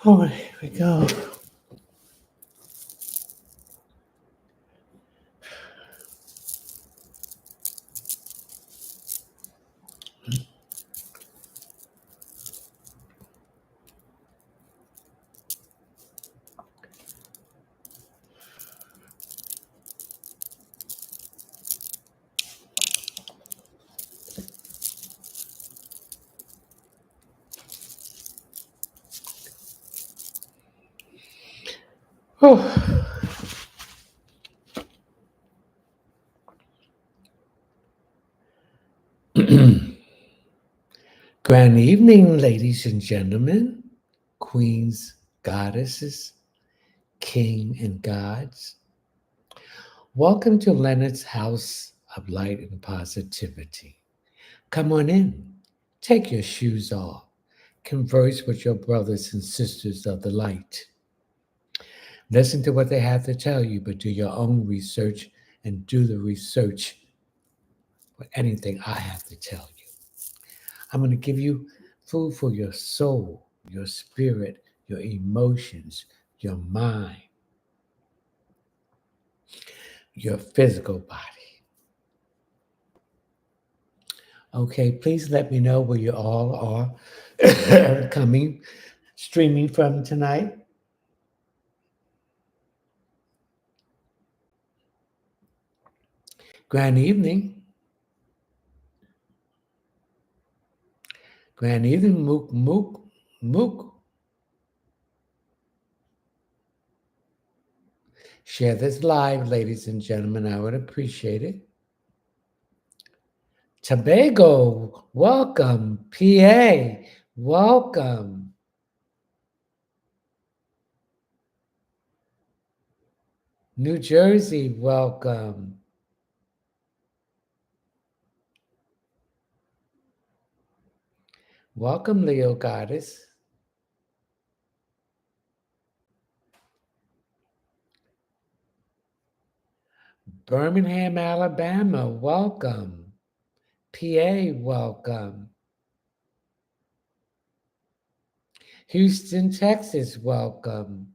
All right, here we go. Oh. Grand evening, ladies and gentlemen, queens, goddesses, king, and gods. Welcome to Leonard's House of Light and Positivity. Come on in, take your shoes off, converse with your brothers and sisters of the light. Listen to what they have to tell you, but do your own research and do the research for anything I have to tell you. I'm going to give you food for your soul, your spirit, your emotions, your mind, your physical body. Okay, please let me know where you all are coming, streaming from tonight. Grand evening. Grand evening, Mook, Mook, Mook. Share this live, ladies and gentlemen. I would appreciate it. Tobago, welcome. PA, welcome. New Jersey, welcome. Welcome, Leo Goddess. Birmingham, Alabama, welcome. PA, welcome. Houston, Texas, welcome.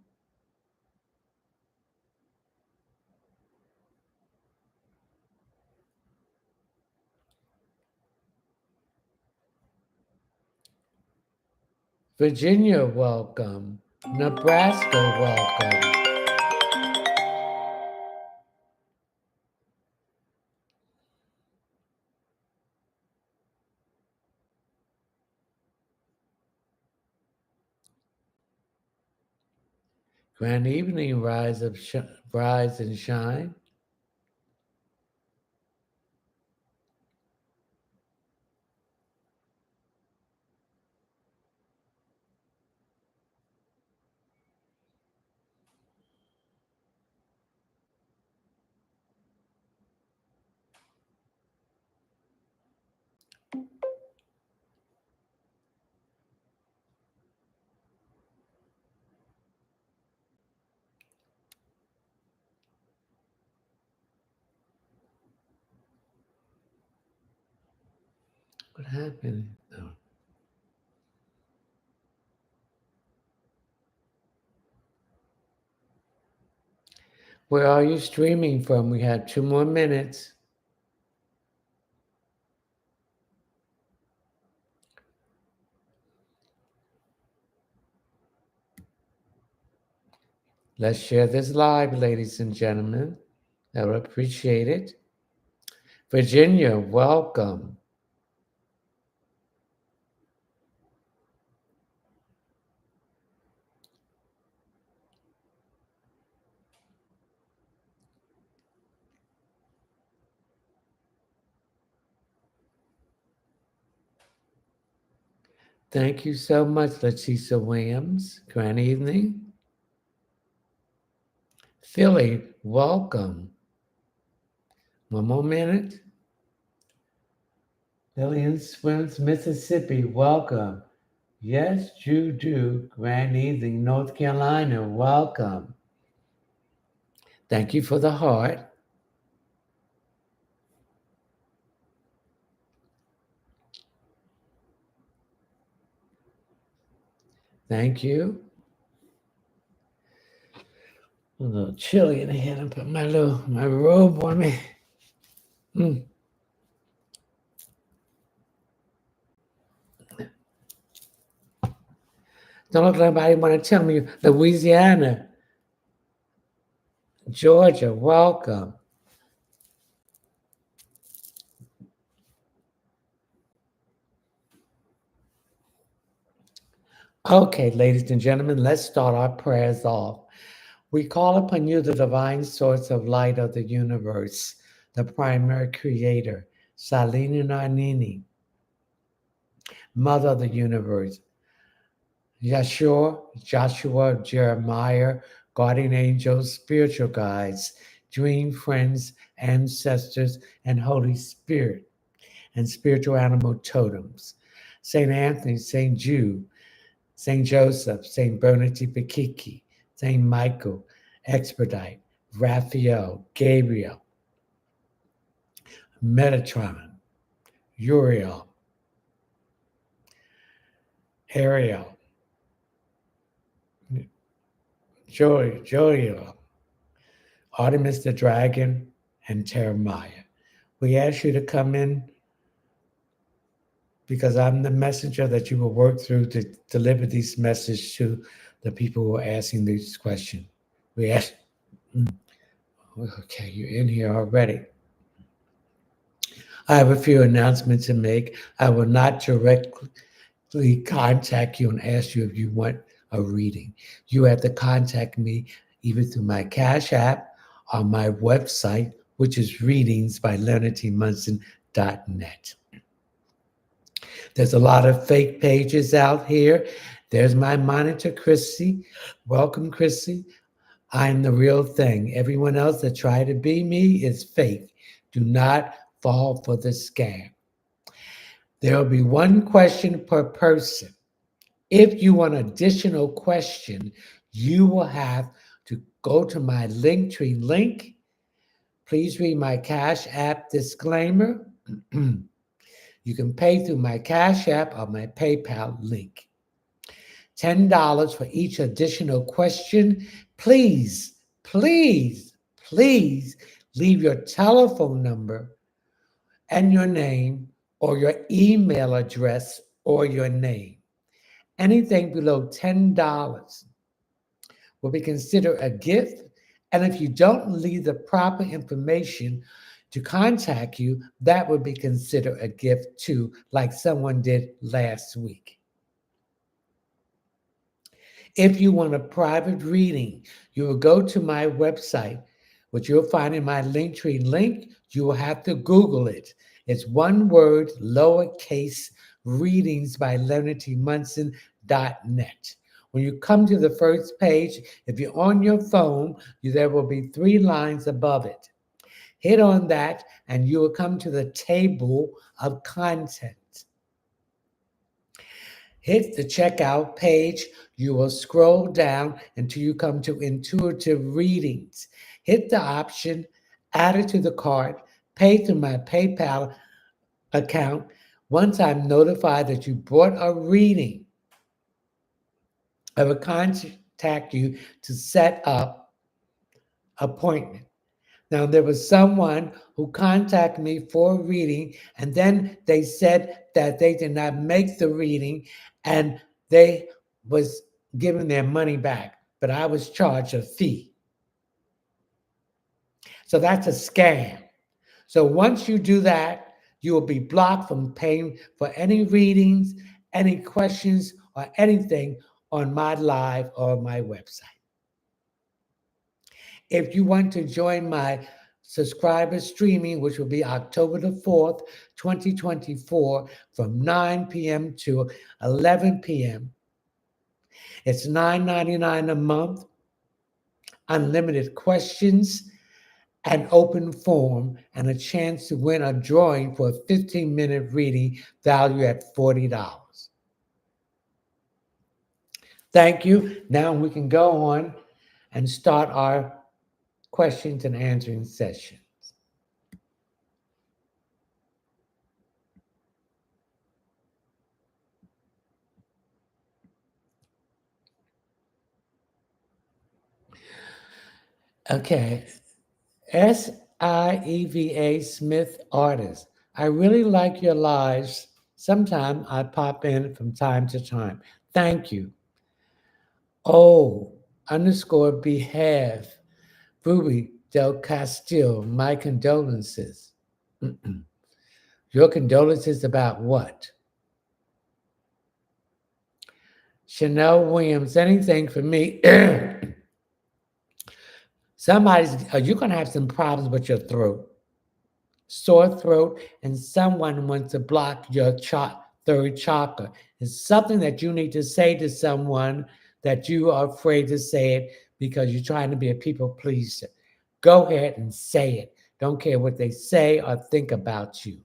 Virginia, welcome. Nebraska, welcome. Grand evening, rise and shine. What happened? Oh. Where are you streaming from? We have 2 more minutes. Let's share this live, ladies and gentlemen. I would appreciate it. Virginia, welcome. Thank you so much, Leticia Williams. Grand evening. Philly, welcome. 1 more minute. Lillian Swims, Mississippi, welcome. Yes, you do. Grand evening, North Carolina, welcome. Thank you for the heart. Thank you. A little chilly in here. I put my robe on me. Mm. Don't look like anybody want to tell me Louisiana, Georgia, welcome. Okay, ladies and gentlemen, let's start our prayers off. We call upon you, the divine source of light of the universe, the primary creator, Salini Nanini, mother of the universe, Yeshua, Joshua, Jeremiah, guardian angels, spiritual guides, dream friends, ancestors, and Holy Spirit, and spiritual animal totems. Saint Anthony, Saint Jude, Saint Joseph, Saint Bernadette Bakiki, Saint Michael, Expedite, Raphael, Gabriel, Metatron, Uriel, Ariel, Joel, Artemis the Dragon, and Jeremiah. We ask you to come in because I'm the messenger that you will work through to deliver these messages to the people who are asking these questions. We ask, okay, you're in here already. I have a few announcements to make. I will not directly contact you and ask you if you want a reading. You have to contact me either through my Cash App or my website, which is readingsbyleonardtmunson.net. There's a lot of fake pages out here. There's my monitor, Chrissy. Welcome, Chrissy. I'm the real thing. Everyone else that tried to be me is fake. Do not fall for the scam. There will be one question per person. If you want additional question, you will have to go to my Linktree link. Please read my Cash App disclaimer. You can pay through my Cash App or my PayPal link. $10 for each additional question. Please, please, please leave your telephone number and your name or your email address or your name. Anything below $10 will be considered a gift. And if you don't leave the proper information to contact you, that would be considered a gift too, like someone did last week. If you want a private reading, you will go to my website, which you'll find in my Linktree link. You will have to Google it. It's one word, lowercase, readings by leonardtmunson.net. When you come to the first page, if you're on your phone, there will be 3 lines above it. Hit on that, and you will come to the table of content. Hit the checkout page. You will scroll down until you come to intuitive readings. Hit the option, add it to the cart, pay through my PayPal account. Once I'm notified that you bought a reading, I will contact you to set up appointment. Now, there was someone who contacted me for a reading, and then they said that they did not make the reading and they was giving their money back, but I was charged a fee. So that's a scam. So once you do that, you will be blocked from paying for any readings, any questions, or anything on my live or my website. If you want to join my subscriber streaming, which will be October the 4th, 2024, from 9 p.m. to 11 p.m., it's $9.99 a month, unlimited questions, an open forum, and a chance to win a drawing for a 15-minute reading valued at $40. Thank you. Now we can go on and start our questions and answering session. Okay. SIEVA Smith Artist. I really like your lives. Sometime I pop in from time to time. Thank you. Oh, underscore behalf. Ruby Del Castillo, my condolences. Your condolences about what? Chanel Williams, anything for me? You're going to have some problems with your throat, sore throat, and someone wants to block your third chakra. It's something that you need to say to someone that you are afraid to say it because you're trying to be a people pleaser. Go ahead and say it. Don't care what they say or think about you.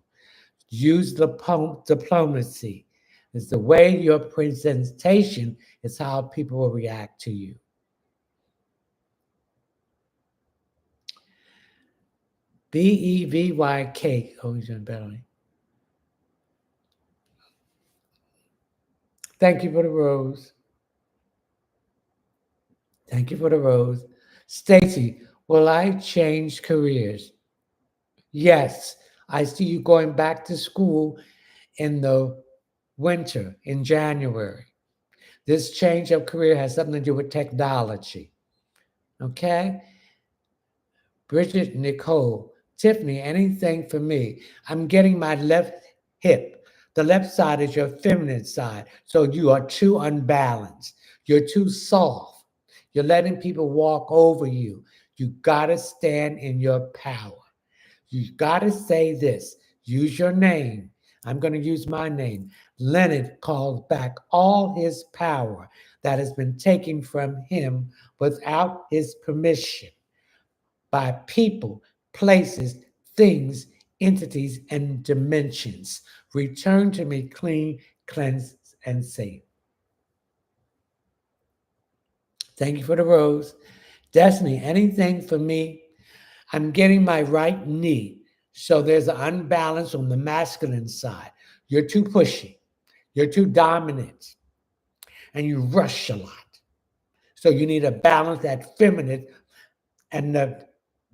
Use diplomacy. It's the way your presentation is how people will react to you. BEVYK. Oh, he's in belly. Thank you for the rose. Thank you for the rose. Stacy, will I change careers? Yes. I see you going back to school in the winter, in January. This change of career has something to do with technology. Okay? Bridget Nicole, Tiffany, anything for me. I'm getting my left hip. The left side is your feminine side. So you are too unbalanced. You're too soft. You're letting people walk over you. You got to stand in your power. You got to say this. Use your name. I'm going to use my name. Leonard calls back all his power that has been taken from him without his permission by people, places, things, entities, and dimensions. Return to me clean, cleansed, and safe. Thank you for the rose. Destiny, anything for me? I'm getting my right knee. So there's an unbalance on the masculine side. You're too pushy. You're too dominant. And you rush a lot. So you need to balance that feminine and the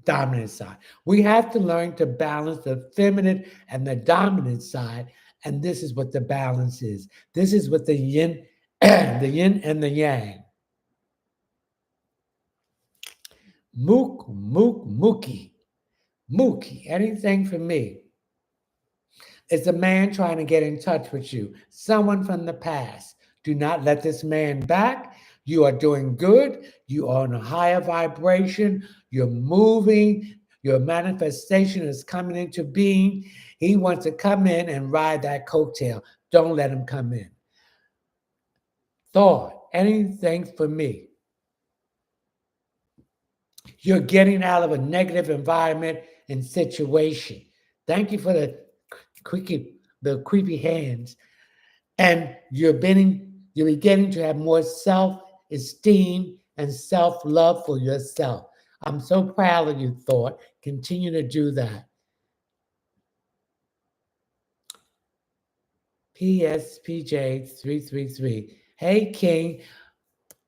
dominant side. We have to learn to balance the feminine and the dominant side. And this is what the balance is. This is what the yin, the yin and the yang. Mookie, anything for me. It's a man trying to get in touch with you, someone from the past. Do not let this man back. You are doing good. You are on a higher vibration. You're moving. Your manifestation is coming into being. He wants to come in and ride that coattail. Don't let him come in. Thought, anything for me. You're getting out of a negative environment and situation. Thank you for the creepy hands. And you're beginning to have more self-esteem and self-love for yourself. I'm so proud of you, Thought. Continue to do that. PSPJ333. Hey, King.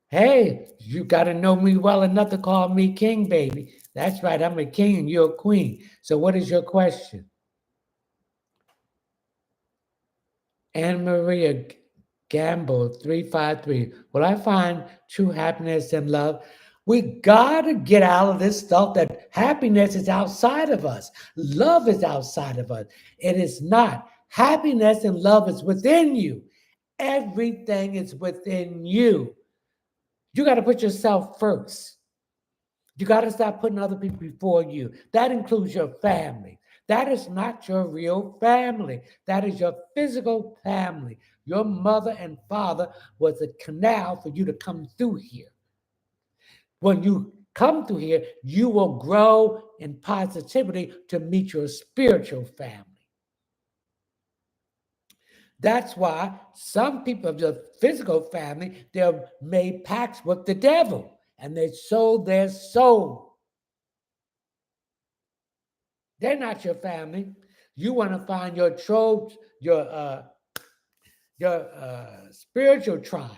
Hey, you got to know me well enough to call me King, baby. That's right. I'm a king and you're a queen. So, what is your question? Anne Maria Gamble 353. Will I find true happiness and love? We gotta get out of this stuff that happiness is outside of us. Love is outside of us. It is not. Happiness and love is within you. Everything is within you. You got to put yourself first. You got to stop putting other people before you. That includes your family. That is not your real family. That is your physical family. Your mother and father was a canal for you to come through here. When you come through here, you will grow in positivity to meet your spiritual family. That's why some people of the physical family, they've made pacts with the devil and they sold their soul. They're not your family. You want to find your tribes, your spiritual tribe.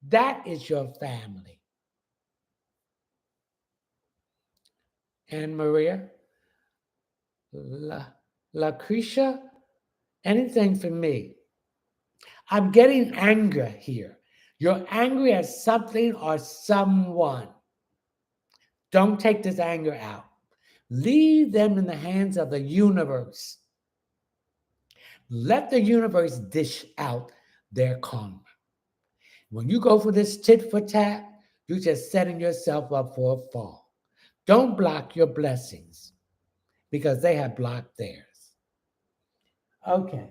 That is your family. Anne Maria, La, Lucretia, anything for me. I'm getting anger here. You're angry at something or someone. Don't take this anger out. Leave them in the hands of the universe. Let the universe dish out their karma. When you go for this tit for tat, you're just setting yourself up for a fall. Don't block your blessings because they have blocked theirs. Okay.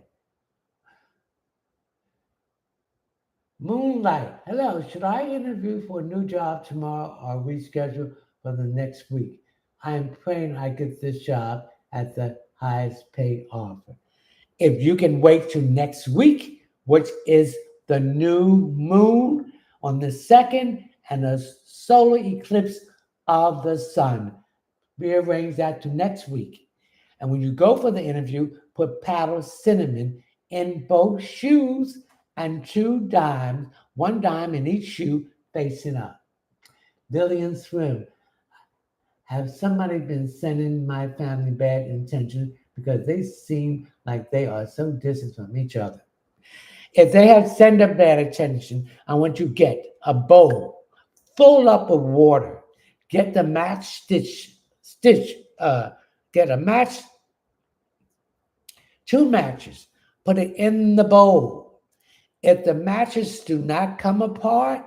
Moonlight. Hello. Should I interview for a new job tomorrow or reschedule for the next week? I am praying I get this job at the highest paid offer. If you can wait till next week, which is the new moon on the second and a solar eclipse of the sun, rearrange that to next week. And when you go for the interview, put powdered cinnamon in both shoes and two dimes, one dime in each shoe facing up. Lillian Swim. Have somebody been sending my family bad intentions because they seem like they are so distant from each other? If they have sent a bad intention, I want you to get a bowl full up of water. Get the get a match, two matches, put it in the bowl. If the matches do not come apart,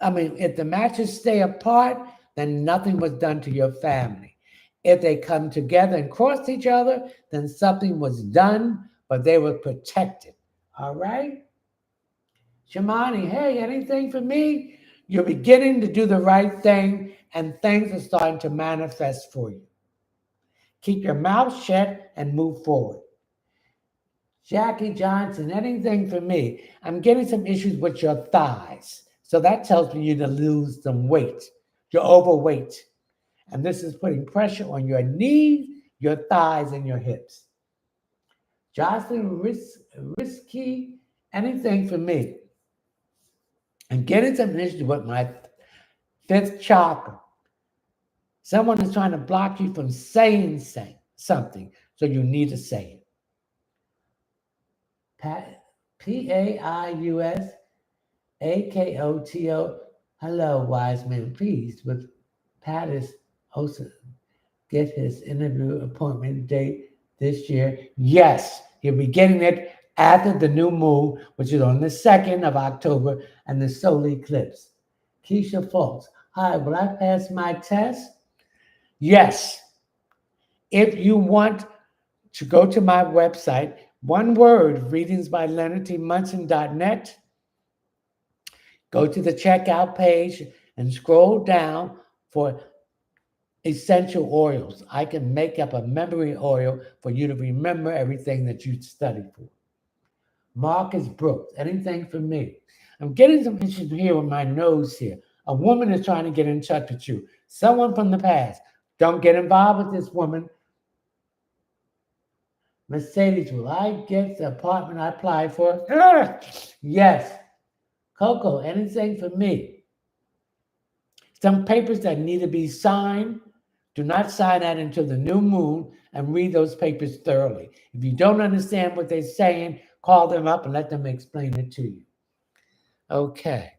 if the matches stay apart, then nothing was done to your family. If they come together and cross each other, then something was done, but they were protected. All right? Shamani, hey, anything for me? You're beginning to do the right thing, and things are starting to manifest for you. Keep your mouth shut and move forward. Jackie Johnson, anything for me? I'm getting some issues with your thighs. So that tells me you to lose some weight. You're overweight. And this is putting pressure on your knees, your thighs, and your hips. Jocelyn Risky, anything for me? I'm getting some issues with my fifth chakra. Someone is trying to block you from saying something, so you need to say it. Paius Akoto. Hello, wise man. Please, with Pattis also get his interview appointment date this year. Yes, he'll be getting it after the new moon, which is on the 2nd of October, and the solar eclipse. Keisha Folks. Hi, will I pass my test? Yes. If you want to go to my website, one word, readingsbyleonardtmunson.net, go to the checkout page and scroll down for essential oils. I can make up a memory oil for you to remember everything that you studied for. Marcus Brooks, anything for me? I'm getting some issues here with my nose here. A woman is trying to get in touch with you. Someone from the past. Don't get involved with this woman. Mercedes, will I get the apartment I applied for? Yes. Coco, anything for me? Some papers that need to be signed. Do not sign that until the new moon and read those papers thoroughly. If you don't understand what they're saying, call them up and let them explain it to you. Okay.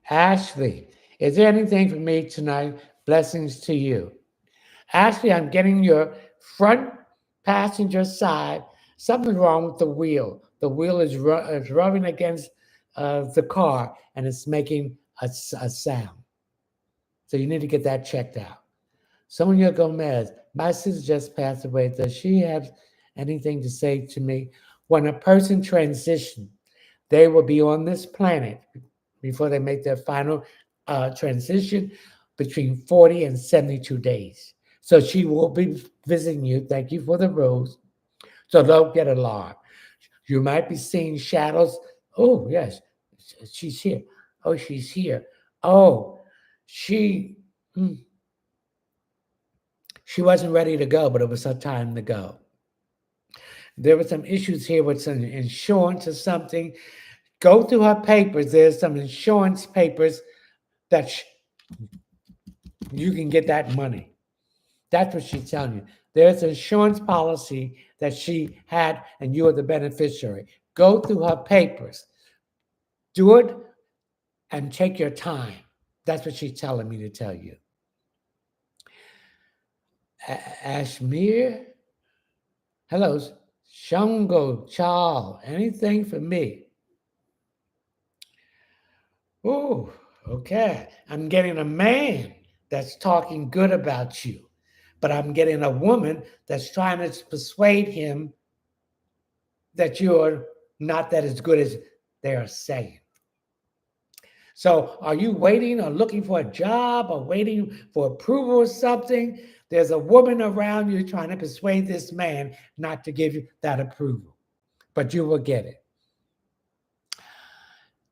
Ashley, is there anything for me tonight? Blessings to you. Ashley, I'm getting your front passenger side. Something's wrong with the wheel. The wheel is rubbing against the car and it's making a sound. So you need to get that checked out. Sonia Gomez, my sister just passed away. Does she have anything to say to me? When a person transitions, they will be on this planet before they make their final transition between 40 and 72 days. So she will be visiting you. Thank you for the rose. So don't get alarmed. You might be seeing shadows. Oh, yes, she's here. Oh, she's here. Oh, she. She wasn't ready to go, but it was her time to go. There were some issues here with some insurance or something. Go through her papers. There's some insurance papers that you can get that money. That's what she's telling you. There's an insurance policy that she had, and you are the beneficiary. Go through her papers. Do it and take your time. That's what she's telling me to tell you. Ashmir, hello, Shango Chal, anything for me? Oh, okay. I'm getting a man that's talking good about you, but I'm getting a woman that's trying to persuade him that you're not that as good as they are saying. So, are you waiting or looking for a job or waiting for approval or something? There's a woman around you trying to persuade this man not to give you that approval, but you will get it.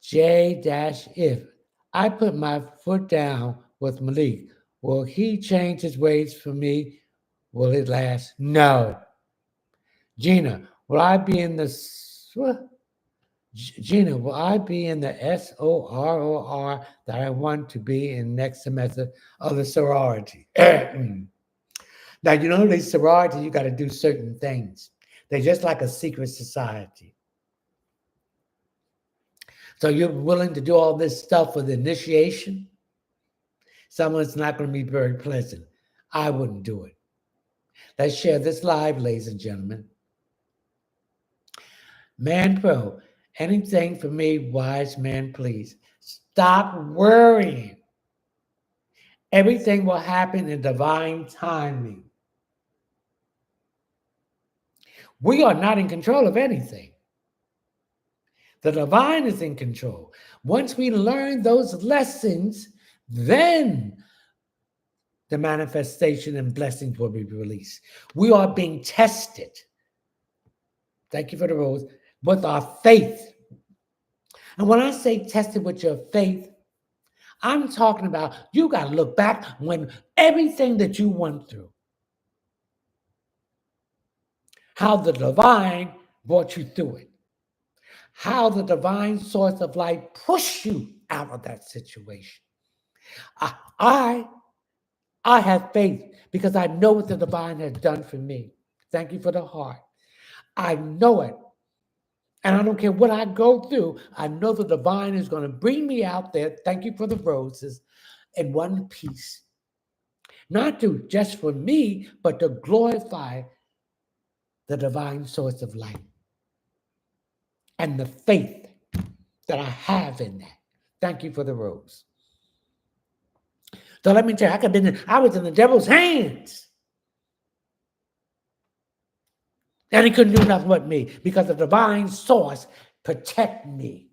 J-if I put my foot down with Malik, will he change his ways for me? Will it last? No. Gina, will I be in the Gina, will I be in the SOROR that I want to be in next semester of the sorority? Now, you know, these sorority, you got to do certain things. They're just like a secret society. So you're willing to do all this stuff for the initiation? Someone's not going to be very pleasant. I wouldn't do it. Let's share this live, ladies and gentlemen. Man Pro, anything for me, wise man, please. Stop worrying. Everything will happen in divine timing. We are not in control of anything. The divine is in control. Once we learn those lessons, then the manifestation and blessings will be released. We are being tested. Thank you for the rose. With our faith. And when I say tested with your faith, I'm talking about you got to look back when everything that you went through, how the divine brought you through it, how the divine source of light pushed you out of that situation. I have faith because I know what the divine has done for me. Thank you for the heart. I know it. And I don't care what I go through. I know the divine is going to bring me out there. Thank you for the roses in one piece. Not to just for me, but to glorify the divine source of light and the faith that I have in that. Thank you for the rose. So let me tell you, I was in the devil's hands. And he couldn't do nothing but me because the divine source protect me.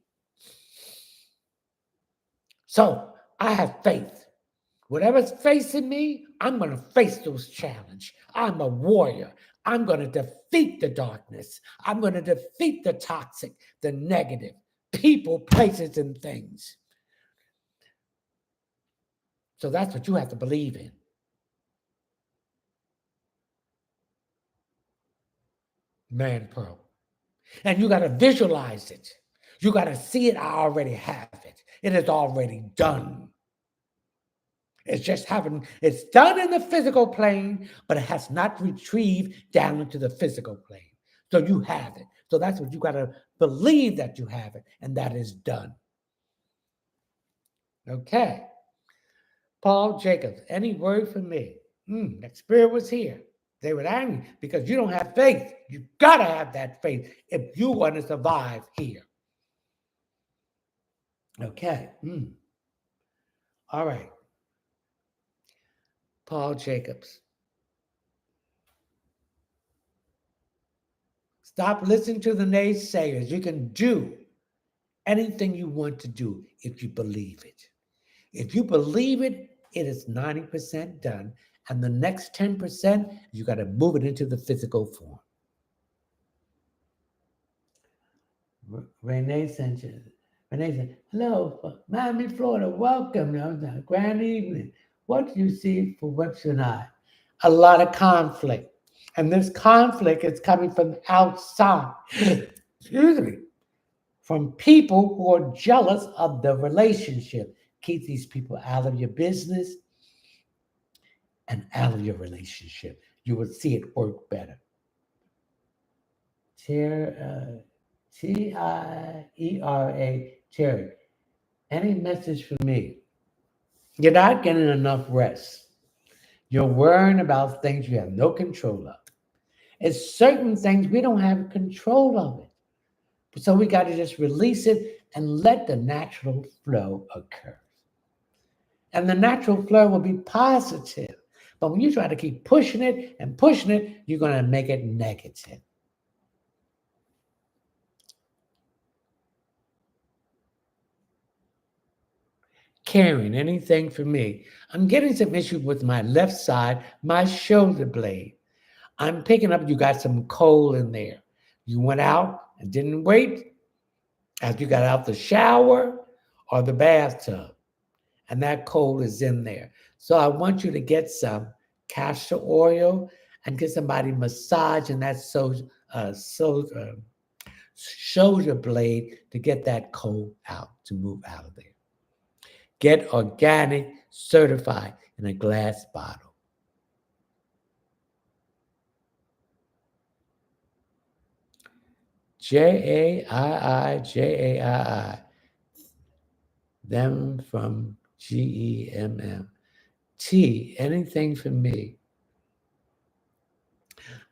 So I have faith. Whatever's facing me, I'm going to face those challenges. I'm a warrior. I'm going to defeat the darkness. I'm going to defeat the toxic, the negative, people, places, and things. So that's what you have to believe in. Man Pro. And you got to visualize it. You got to see it. I already have it. It is already done. It's just happened. It's done in the physical plane, but it has not retrieved down into the physical plane. So you have it. So that's what you got to believe, that you have it, and that is done. Okay. Paul Jacobs, any word for me? That spirit was here. They were angry because you don't have faith. You got to have that faith if you want to survive here. Okay. All right. Paul Jacobs. Stop listening to the naysayers. You can do anything you want to do if you believe it. If you believe it, it is 90% done. And the next 10%, you got to move it into the physical form. Renee Sanchez. Renee said, hello, Miami, Florida. Welcome. Grand evening. What do you see for what should I? a lot of conflict. And this conflict is coming from outside. Excuse me. From people who are jealous of the relationship. Keep these people out of your business and out of your relationship. You will see it work better. Tiera, Terry. Any message for me? You're not getting enough rest. You're worrying about things you have no control of. It's certain things we don't have control of it. So we got to just release it and let the natural flow occur. And the natural flow will be positive. But when you try to keep pushing it, you're going to make it negative. Carrying anything for me. I'm getting some issues with my left side, my shoulder blade. I'm picking up you got some coal in there. You went out and didn't wait after you got out the shower or the bathtub, and that coal is in there. So I want you to get some castor oil and get somebody massaging that shoulder blade to get that coal out, to move out of there. Get organic certified in a glass bottle. Jaii. Them from GEMM. T, anything for me.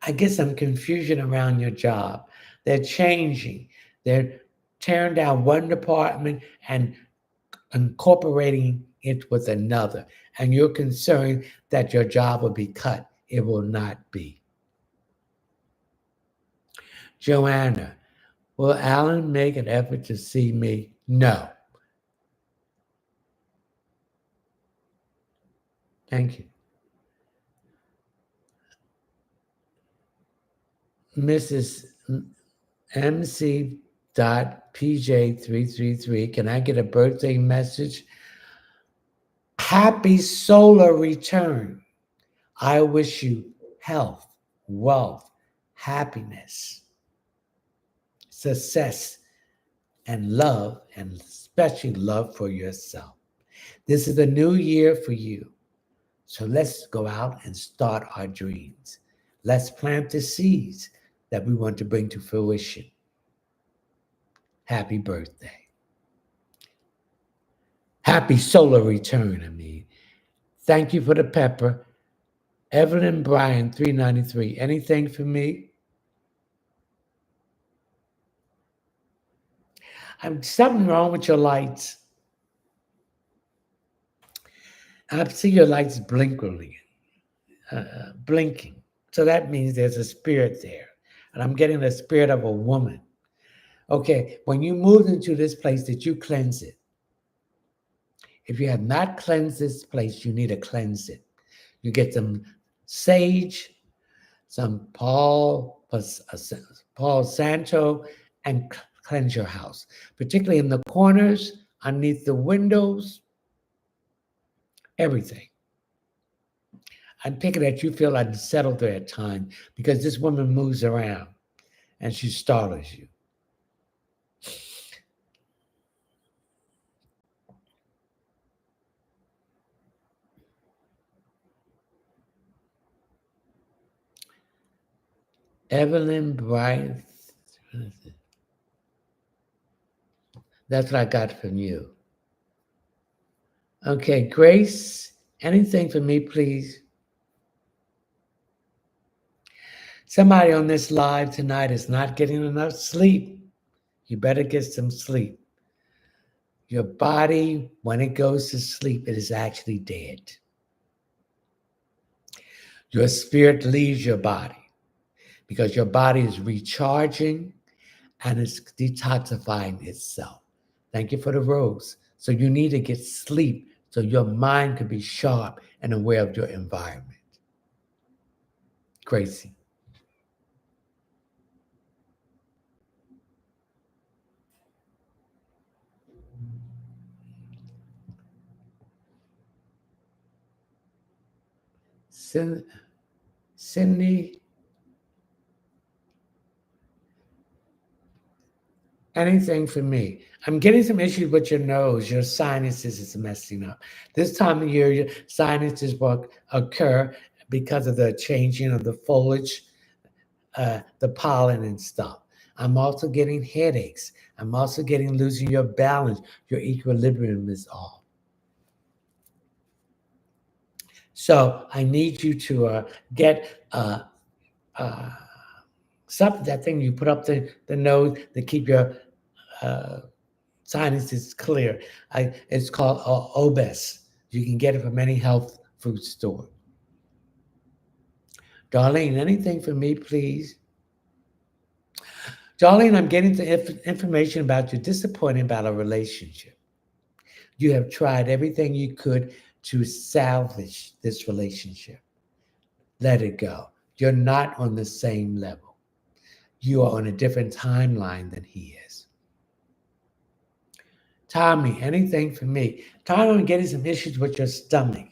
I get some confusion around your job. They're changing. They're tearing down one department and incorporating it with another. And you're concerned that your job will be cut. It will not be. Joanna, will Alan make an effort to see me? No. Thank you. Mrs. MC.PJ333, can I get a birthday message? Happy solar return. I wish you health, wealth, happiness, success, and love, and especially love for yourself. This is a new year for you. So let's go out and start our dreams. Let's plant the seeds that we want to bring to fruition. Happy birthday. Happy solar return, I mean. Thank you for the pepper. Evelyn Bryan, 393. Anything for me? I'm something wrong with your lights. I see your lights blinking. So that means there's a spirit there. And I'm getting the spirit of a woman. Okay, when you moved into this place, did you cleanse it? If you have not cleansed this place, you need to cleanse it. You get some sage, some Paul Santo, and cleanse your house, particularly in the corners, underneath the windows, everything. I'm picking that you feel unsettled there at times because this woman moves around and she startles you. Evelyn Bright. That's what I got from you. Okay, Grace, anything for me, please? Somebody on this live tonight is not getting enough sleep. You better get some sleep. Your body, when it goes to sleep, it is actually dead. Your spirit leaves your body because your body is recharging and it's detoxifying itself. Thank you for the rose. So you need to get sleep so your mind can be sharp and aware of your environment. Gracie. Cindy, anything for me? I'm getting some issues with your nose. Your sinuses is messing up. This time of year, your sinuses will occur because of the changing of the foliage, the pollen and stuff. I'm also getting headaches. I'm also getting losing your balance. Your equilibrium is off. So I need you to get uh, something, that thing you put up the nose to keep your uh, sinuses clear. It's called Obes. You can get it from any health food store. Darlene, anything for me, please? Darlene, I'm getting the information about you disappointed about a relationship. You have tried everything you could to salvage this relationship. Let it go. You're not on the same level. You are on a different timeline than he is. Tommy, anything for me? Tommy, I'm getting some issues with your stomach.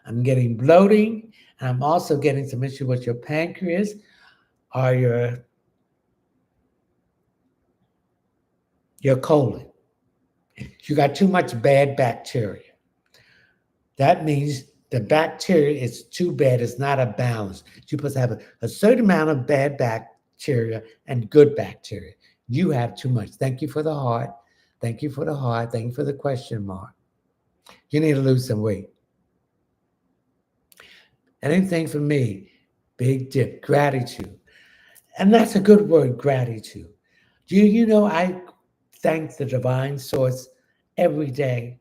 I'm getting bloating, and I'm also getting some issues with your pancreas or your colon. You got too much bad bacteria. That means the bacteria is too bad. It's not a balance. You're supposed to have a certain amount of bad bacteria and good bacteria. You have too much. Thank you for the heart. Thank you for the heart. Thank you for the question mark. You need to lose some weight. Anything for me, big dip, gratitude. And that's a good word, gratitude. Do you know I thank the divine source every day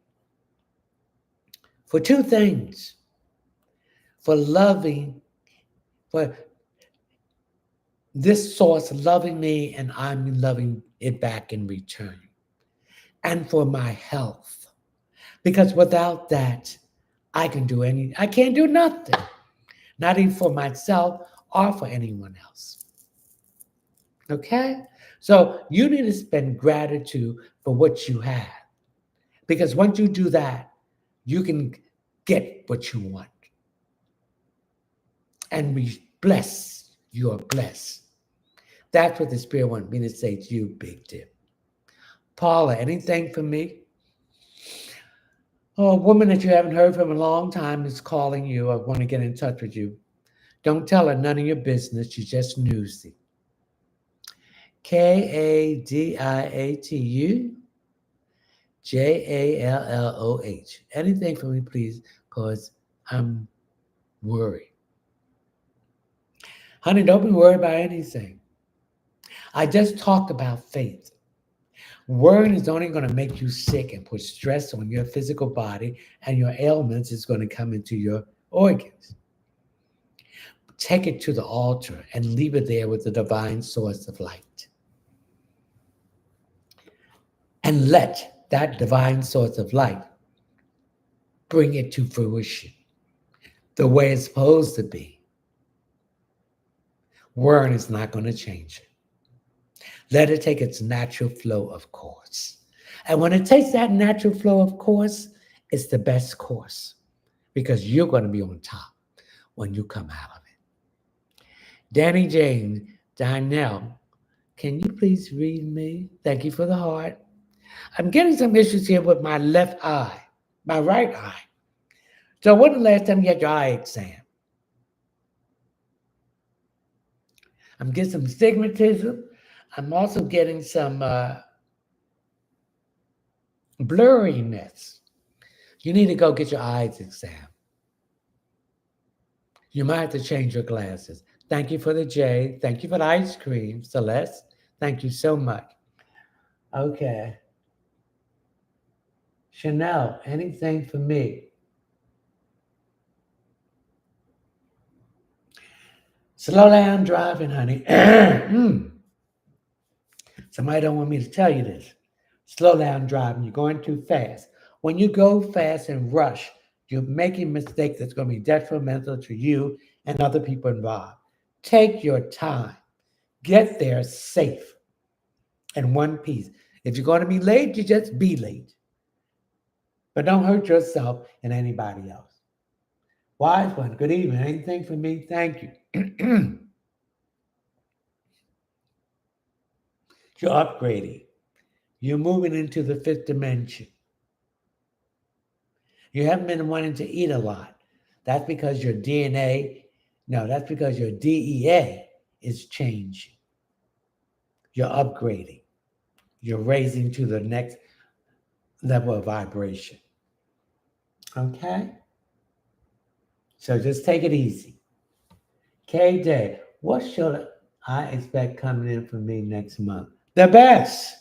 for two things: for loving, for this source loving me and I'm loving it back in return, and for my health. Because without that, I can't do nothing, not even for myself or for anyone else. Okay? So you need to spend gratitude for what you have. Because once you do that, you can get what you want. And be blessed. You are blessed. That's what the Spirit wants me to say to you, Big Dip. Paula, anything for me? Oh, a woman that you haven't heard from in a long time is calling you. I want to get in touch with you. Don't tell her none of your business. She's just newsy. KADIATU JALLOH. Anything for me, please, because I'm worried. Honey, don't be worried about anything. I just talked about faith. Worrying is only going to make you sick and put stress on your physical body, and your ailments is going to come into your organs. Take it to the altar and leave it there with the divine source of light. And let that divine source of light bring it to fruition the way it's supposed to be. Worrying is not going to change it. Let it take its natural flow of course. And when it takes that natural flow of course, it's the best course because you're going to be on top when you come out of it. Danny James, Danielle, can you please read me? Thank you for the heart. I'm getting some issues here with my left eye, my right eye. So when the last time you had your eye exam? I'm getting some stigmatism. I'm also getting some blurriness. You need to go get your eyes examined. You might have to change your glasses. Thank you for the J. Thank you for the ice cream, Celeste. Thank you so much. Okay. Chanel, anything for me? Slow down driving, honey. Somebody don't want me to tell you this. Slow down driving. You're going too fast. When you go fast and rush, you're making mistakes that's going to be detrimental to you and other people involved. Take your time. Get there safe in one piece. If you're going to be late, you just be late. But don't hurt yourself and anybody else. Wise one, good evening. Anything for me? Thank you. You're upgrading. You're moving into the fifth dimension. You haven't been wanting to eat a lot. That's because your DNA, no, that's because your DEA is changing. You're upgrading. You're raising to the next level of vibration. Okay? So just take it easy. K Day, what should I expect coming in from me next month? The best.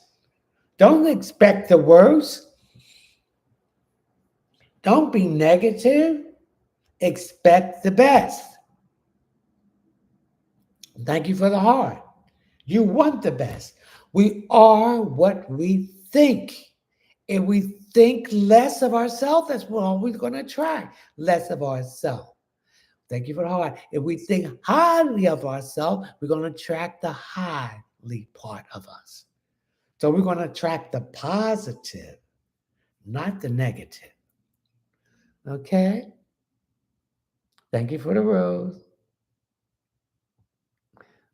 Don't expect the worst. Don't be negative. Expect the best. Thank you for the heart. You want the best. We are what we think. If we think less of ourselves, that's what we're going to attract less of ourselves. Thank you for the heart. If we think highly of ourselves, we're going to attract the highly part of us. So we're going to attract the positive, not the negative. Okay? Thank you for the rose.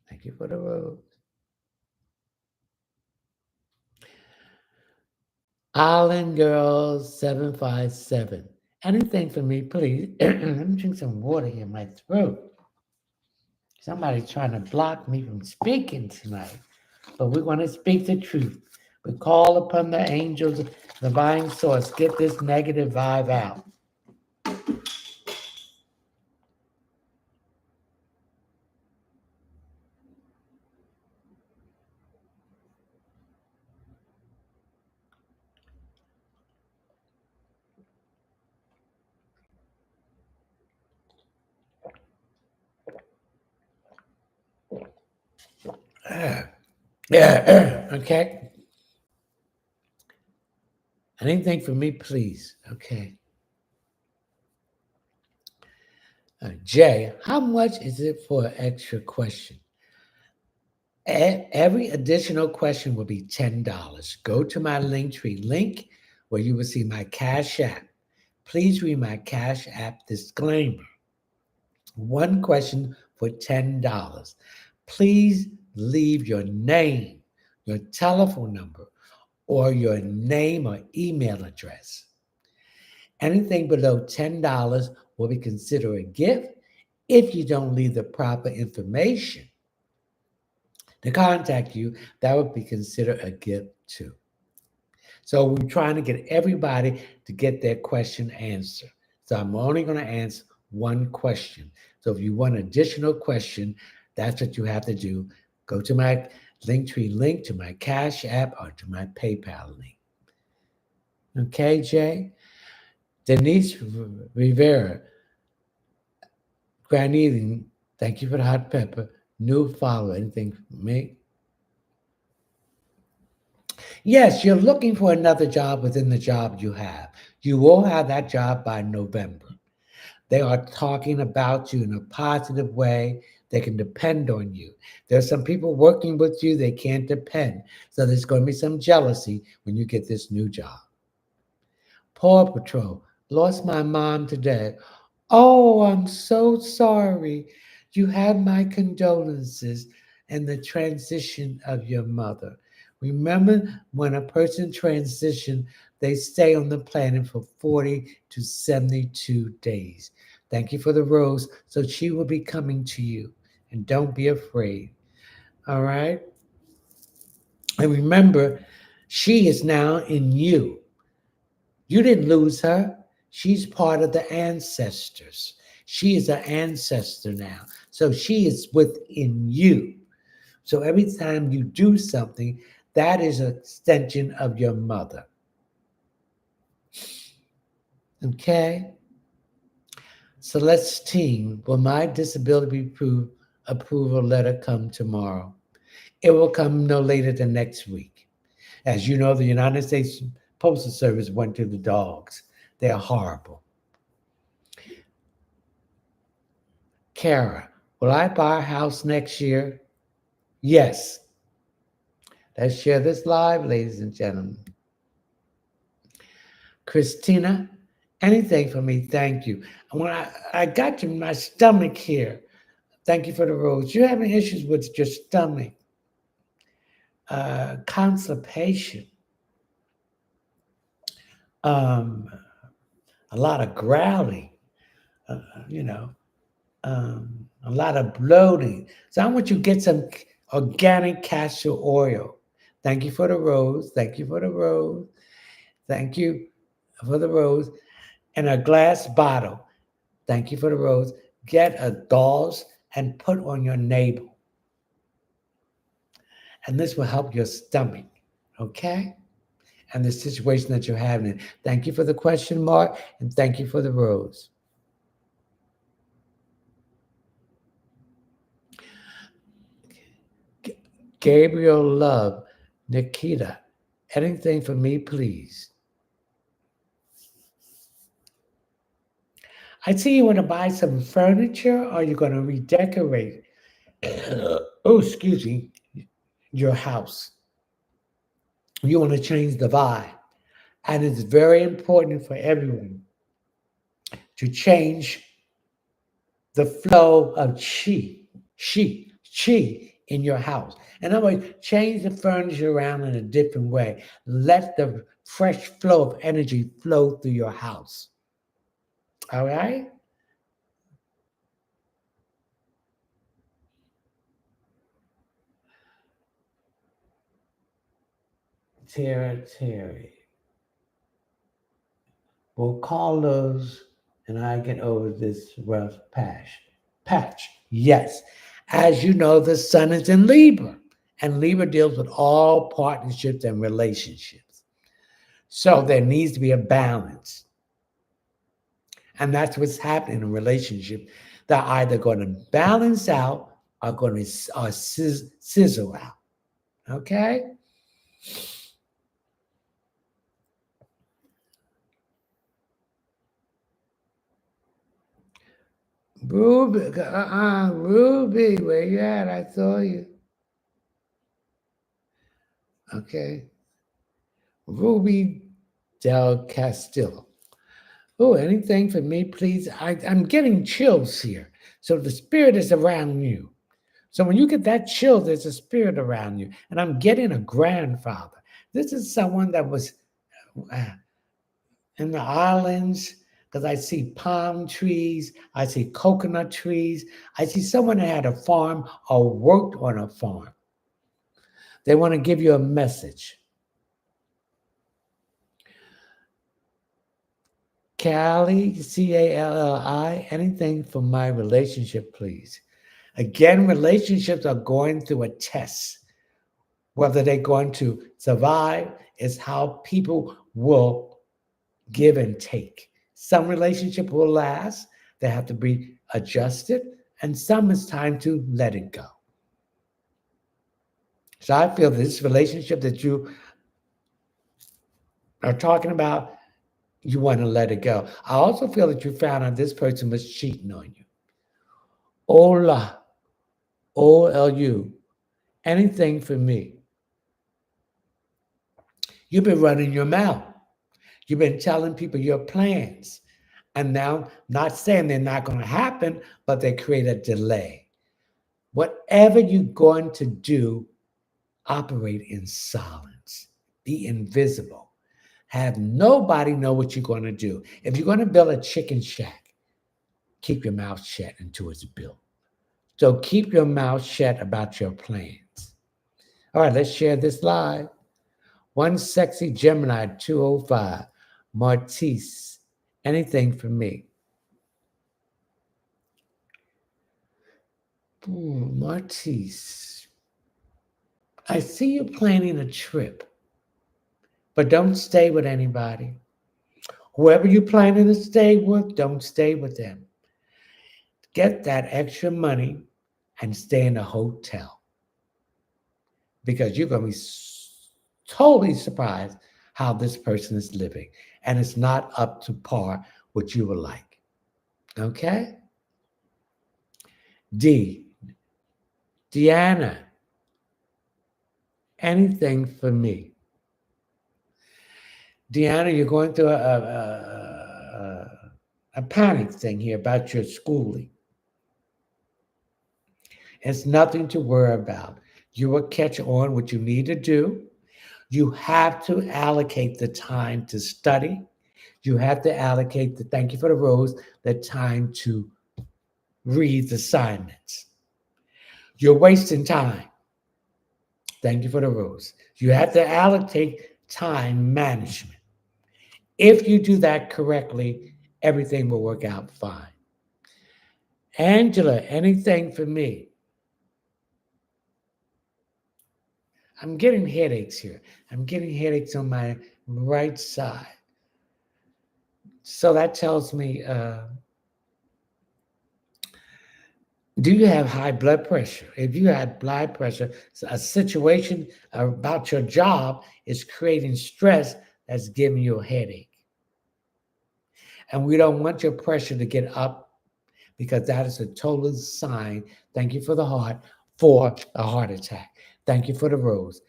Thank you for the rose. Island Girls 757. Anything for me, please. Let me drink some water in my throat. Somebody's trying to block me from speaking tonight. But we're going to speak the truth. We call upon the angels, divine source. Get this negative vibe out. Yeah. Okay. Anything for me, please. Okay. Jay, how much is it for an extra question? Every additional question will be $10. Go to my Linktree link where you will see my Cash App. Please read my Cash App disclaimer. One question for $10. Please leave your name, your telephone number, or your name or email address. Anything below $10 will be considered a gift if you don't leave the proper information to contact you. That would be considered a gift too. So we're trying to get everybody to get their question answered. So I'm only going to answer one question. So if you want an additional question, that's what you have to do. Go to my Linktree link, to my Cash App, or to my PayPal link. Okay, Jay? Denise Rivera, Grand Evening, thank you for the hot pepper. New follow, anything for me? Yes, you're looking for another job within the job you have. You will have that job by November. They are talking about you in a positive way. They can depend on you. There's some people working with you they can't depend. So there's going to be some jealousy when you get this new job. Paw Patrol, lost my mom today. Oh, I'm so sorry. You have my condolences and the transition of your mother. Remember, when a person transitions, they stay on the planet for 40 to 72 days. Thank you for the rose. So she will be coming to you. And don't be afraid. All right? And remember, she is now in you. You didn't lose her. She's part of the ancestors. She is an ancestor now. So she is within you. So every time you do something, that is an extension of your mother. Okay? Celestine, will my disability approval letter come tomorrow? It will come no later than next week. As you know, the United States Postal Service went to the dogs. They're horrible. Kara, will I buy a house next year? Yes. Let's share this live, ladies and gentlemen. Christina, anything for me, thank you. When I got to my stomach here, Thank you for the rose. You're having issues with your stomach, constipation, um, a lot of growling, uh, you know, a lot of bloating. So I want you to get some organic castor oil. Thank you for the rose. Thank you for the rose. Thank you for the rose. And a glass bottle. Thank you for the rose. Get a gauze and put on your navel. And this will help your stomach. Okay? And the situation that you're having. Thank you for the question mark and thank you for the rose. Gabriel Love, Nikita, anything for me, please. I see you want to buy some furniture or you're going to redecorate. Oh, excuse me, your house. You want to change the vibe. And it's very important for everyone to change the flow of chi in your house. In other words, change the furniture around in a different way. Let the fresh flow of energy flow through your house. All right? Terry. We'll call those and I get over this rough patch. Yes. As you know, the sun is in Libra, and Libra deals with all partnerships and relationships. So there needs to be a balance. And that's what's happening in a relationship. They're either going to balance out or going to sizzle out. Okay? Ruby, where you at? I saw you. Okay. Ruby Del Castillo. Oh, anything for me, please? I'm getting chills here. So the spirit is around you. So when you get that chill, there's a spirit around you. And I'm getting a grandfather. This is someone that was uh, in the islands because I see palm trees, I see coconut trees, I see someone that had a farm or worked on a farm. They want to give you a message. Callie, Calli, anything for my relationship, please. Again, relationships are going through a test. Whether they're going to survive is how people will give and take. Some relationship will last, they have to be adjusted, and some it's time to let it go. So I feel this relationship that you are talking about, you want to let it go. I also feel that you found out this person was cheating on you. Ola, OLU, anything for me. You've been running your mouth. You've been telling people your plans. And now, not saying they're not going to happen, but they create a delay. Whatever you're going to do, operate in silence, be invisible. Have nobody know what you're going to do. If you're going to build a chicken shack, keep your mouth shut until it's built. So keep your mouth shut about your plans. All right, let's share this live. One sexy Gemini 205, Martise, anything for me. Martise, I see you planning a trip, but don't stay with anybody. Whoever you're planning to stay with, don't stay with them. Get that extra money and stay in a hotel because you're going to be totally surprised how this person is living. And it's not up to par what you would like. Okay? D. Deanna, anything for me. Deanna, you're going through a panic thing here about your schooling. It's nothing to worry about. You will catch on what you need to do. You have to allocate the time to study. You have to allocate the, thank you for the rose, the time to read the assignments. You're wasting time. Thank you for the rose. You have to allocate time management. If you do that correctly, everything will work out fine. Angela, anything for me? I'm getting headaches here. I'm getting headaches on my right side. So that tells me, do you have high blood pressure? If you have blood pressure, a situation about your job is creating stress that's giving you a headache. And we don't want your pressure to get up because that is a total sign. Thank you for the heart for a heart attack. Thank you for the rose.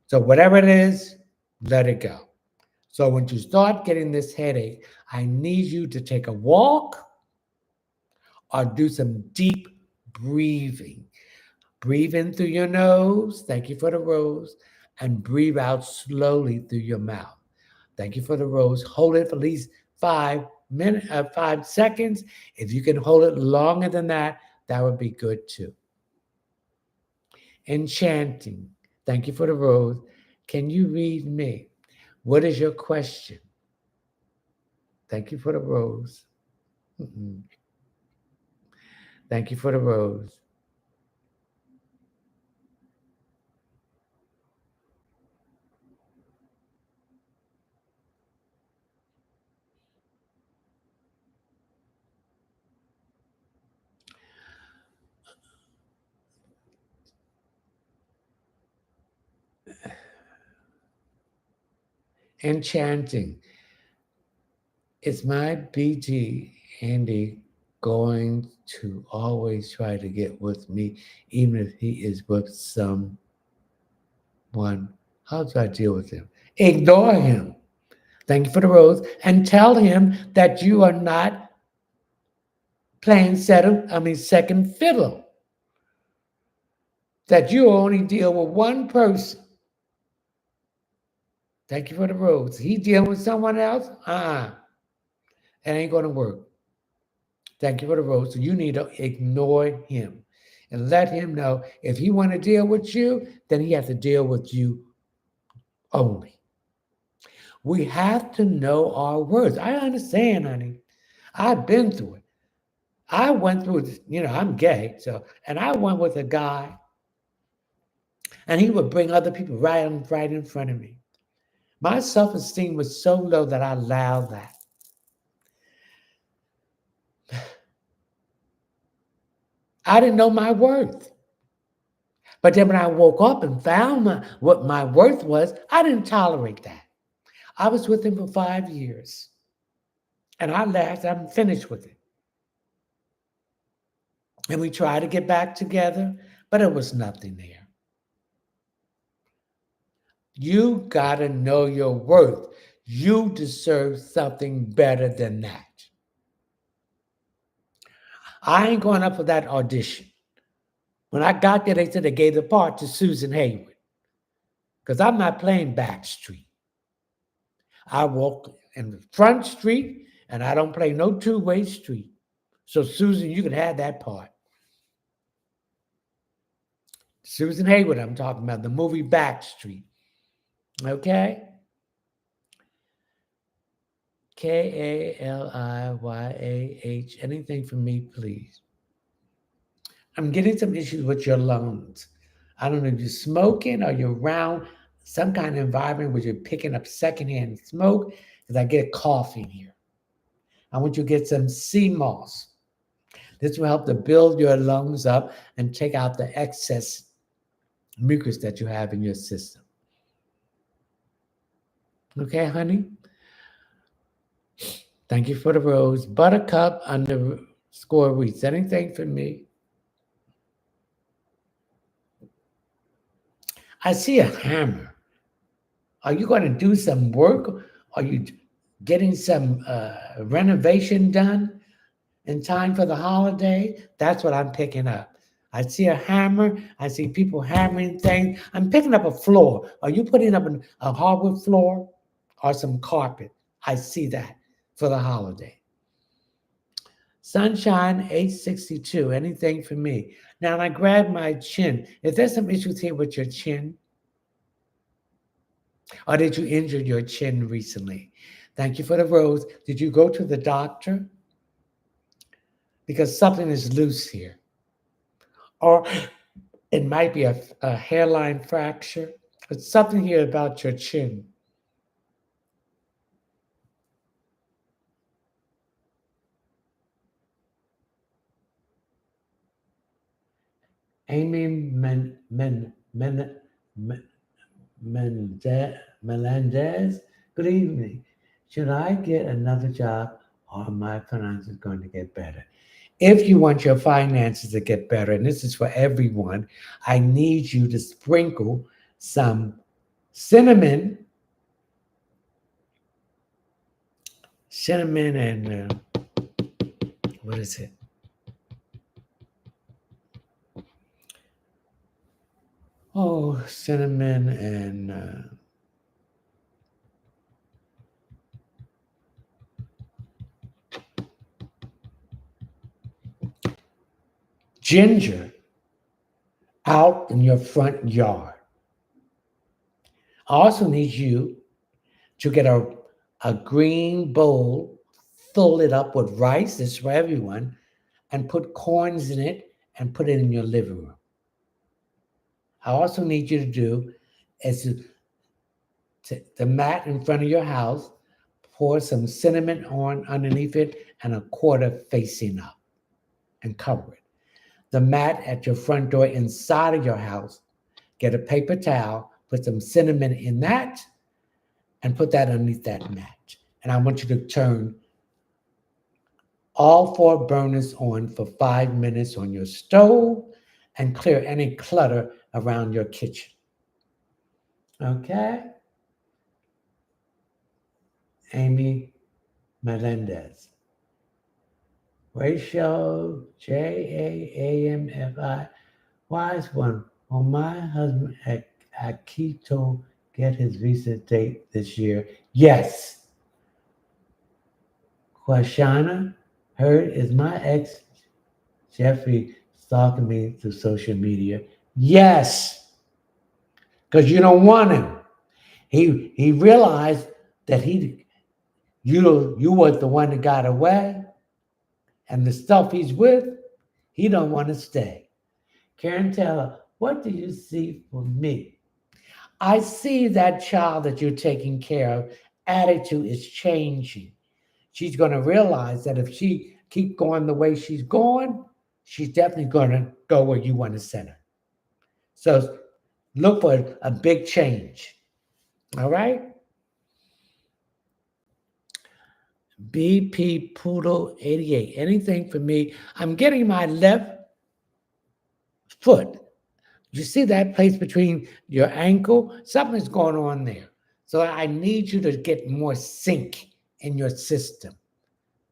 So whatever it is, let it go. So when you start getting this headache, I need you to take a walk or do some deep breathing. Breathe in through your nose. Thank you for the rose. And breathe out slowly through your mouth. Thank you for the rose. Hold it for at least 5 minutes, 5 seconds. If you can hold it longer than that, that would be good too. Enchanting. Thank you for the rose. Can you read me? What is your question? Thank you for the rose. Mm-mm. Thank you for the rose. Enchanting. Is my BG Andy going to always try to get with me, even if he is with someone? How do I deal with him? Ignore him. Thank you for the rose. And tell him that you are not playing second fiddle. That you only deal with one person. Thank you for the rose. He dealing with someone else? It ain't gonna work. Thank you for the rose. So you need to ignore him and let him know if he want to deal with you, then he has to deal with you only. We have to know our words. I understand, honey. I've been through it. I went through this, I'm gay, and I went with a guy, and he would bring other people right in front of me. My self-esteem was so low that I allowed that. I didn't know my worth. But then when I woke up and found what my worth was, I didn't tolerate that. I was with him for 5 years. And I'm finished with it. And we tried to get back together, but it was nothing there. You got to know your worth. You deserve something better than that. I ain't going up for that audition. When I got there, they said they gave the part to Susan Hayward. Because I'm not playing Backstreet. I walk in the front street, and I don't play no two-way street. So, Susan, you can have that part. Susan Hayward, I'm talking about, the movie Backstreet. Okay? Kaliyah. Anything for me, please? I'm getting some issues with your lungs. I don't know if you're smoking or you're around some kind of environment where you're picking up secondhand smoke, because I get a cough in here. I want you to get some sea moss. This will help to build your lungs up and take out the excess mucus that you have in your system. Okay, honey? Thank you for the rose. Buttercup underscore Reese. Anything for me? I see a hammer. Are you going to do some work? Are you getting some renovation done in time for the holiday? That's what I'm picking up. I see a hammer. I see people hammering things. I'm picking up a floor. Are you putting up a hardwood floor or some carpet? I see that for the holiday. Sunshine 862. Anything for me? Now I grab my chin. Is there some issues here with your chin? Or did you injure your chin recently? Thank you for the rose. Did you go to the doctor? Because something is loose here. Or it might be a hairline fracture. But something here about your chin. Amy Men, Melendez, good evening. Should I get another job or are my finances going to get better? If you want your finances to get better, and this is for everyone, I need you to sprinkle some cinnamon, and what is it? Oh, cinnamon and ginger out in your front yard. I also need you to get a green bowl, fill it up with rice, this is for everyone, and put corns in it and put it in your living room. I also need you to do is to the mat in front of your house, pour some cinnamon on underneath it and a quarter facing up and cover it. The mat at your front door inside of your house, get a paper towel, put some cinnamon in that, and put that underneath that mat. And I want you to turn all four burners on for 5 minutes on your stove and clear any clutter around your kitchen. Okay? Amy Melendez. Rachel JAAMFI. Wise one. Will my husband Akito get his visa date this year? Yes. Quashana, heard is my ex Jeffrey stalking me through social media? Yes, because you don't want him. He realized that you was the one that got away, and the stuff he's with, he don't want to stay. Karen Taylor, what do you see for me? I see that child that you're taking care of, attitude is changing. She's going to realize that if she keep going the way she's going, she's definitely going to go where you want to send her. So look for a big change. All right? BP Poodle 88. Anything for me? I'm getting my left foot. You see that place between your ankle? Something's going on there. So I need you to get more zinc in your system.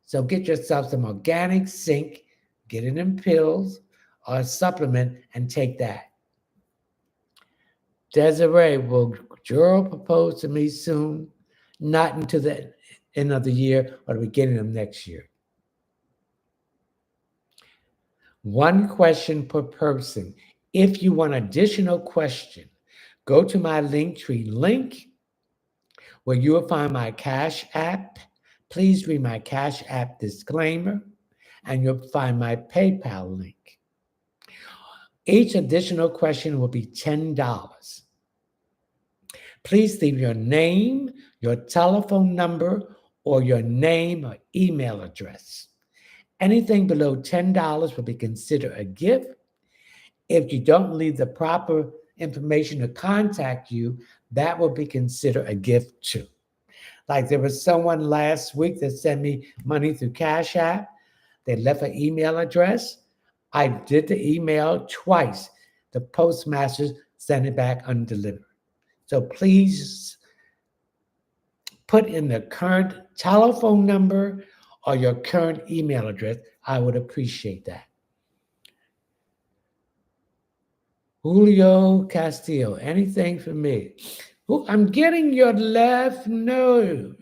So get yourself some organic zinc, get it in pills or a supplement, and take that. Desiree, will Joel propose to me soon? Not until the end of the year or the beginning of next year. One question per person. If you want additional question, go to my Linktree link where you will find my Cash App. Please read my Cash App disclaimer, and you'll find my PayPal link. Each additional question will be $10. Please leave your name, your telephone number, or your name or email address. Anything below $10 will be considered a gift. If you don't leave the proper information to contact you, that will be considered a gift too. Like there was someone last week that sent me money through Cash App. They left an email address. I did the email twice. The postmaster sent it back undelivered. So please put in the current telephone number or your current email address. I would appreciate that. Julio Castillo, anything for me? I'm getting your left nose.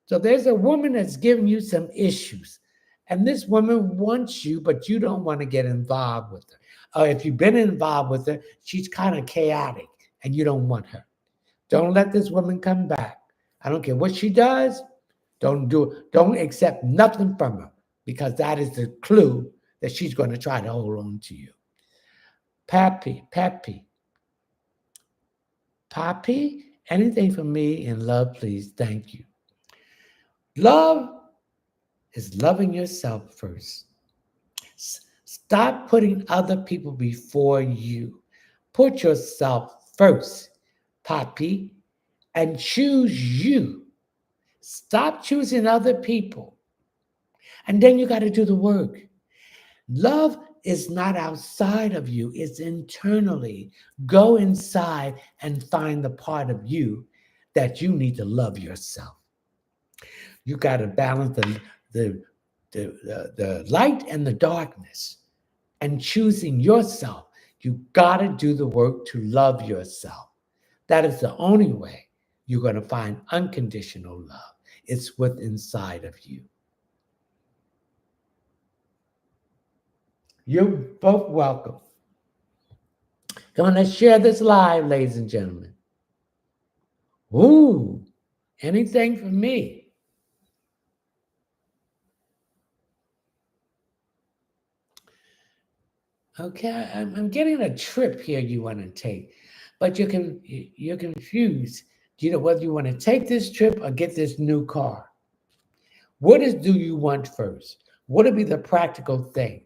So there's a woman that's giving you some issues. And this woman wants you, but you don't want to get involved with her. If you've been involved with her, she's kind of chaotic and you don't want her. Don't let this woman come back. I don't care what she does. Don't accept nothing from her because that is the clue that she's going to try to hold on to you. Pappy, anything for me in love, please. Thank you. Love is loving yourself first. Stop putting other people before you. Put yourself first, Pappy, and choose you. Stop choosing other people. And then you got to do the work. Love is not outside of you, it's internally. Go inside and find the part of you that you need to love yourself. You got to balance the light and the darkness and choosing yourself. You got to do the work to love yourself. That is the only way you're going to find unconditional love. It's within inside of you. You're both welcome. Come on, let's share this live, ladies and gentlemen. Ooh, anything for me. Okay, I'm getting a trip here you want to take, but you're confused. You know whether you want to take this trip or get this new car. Do you want first? What would be the practical thing?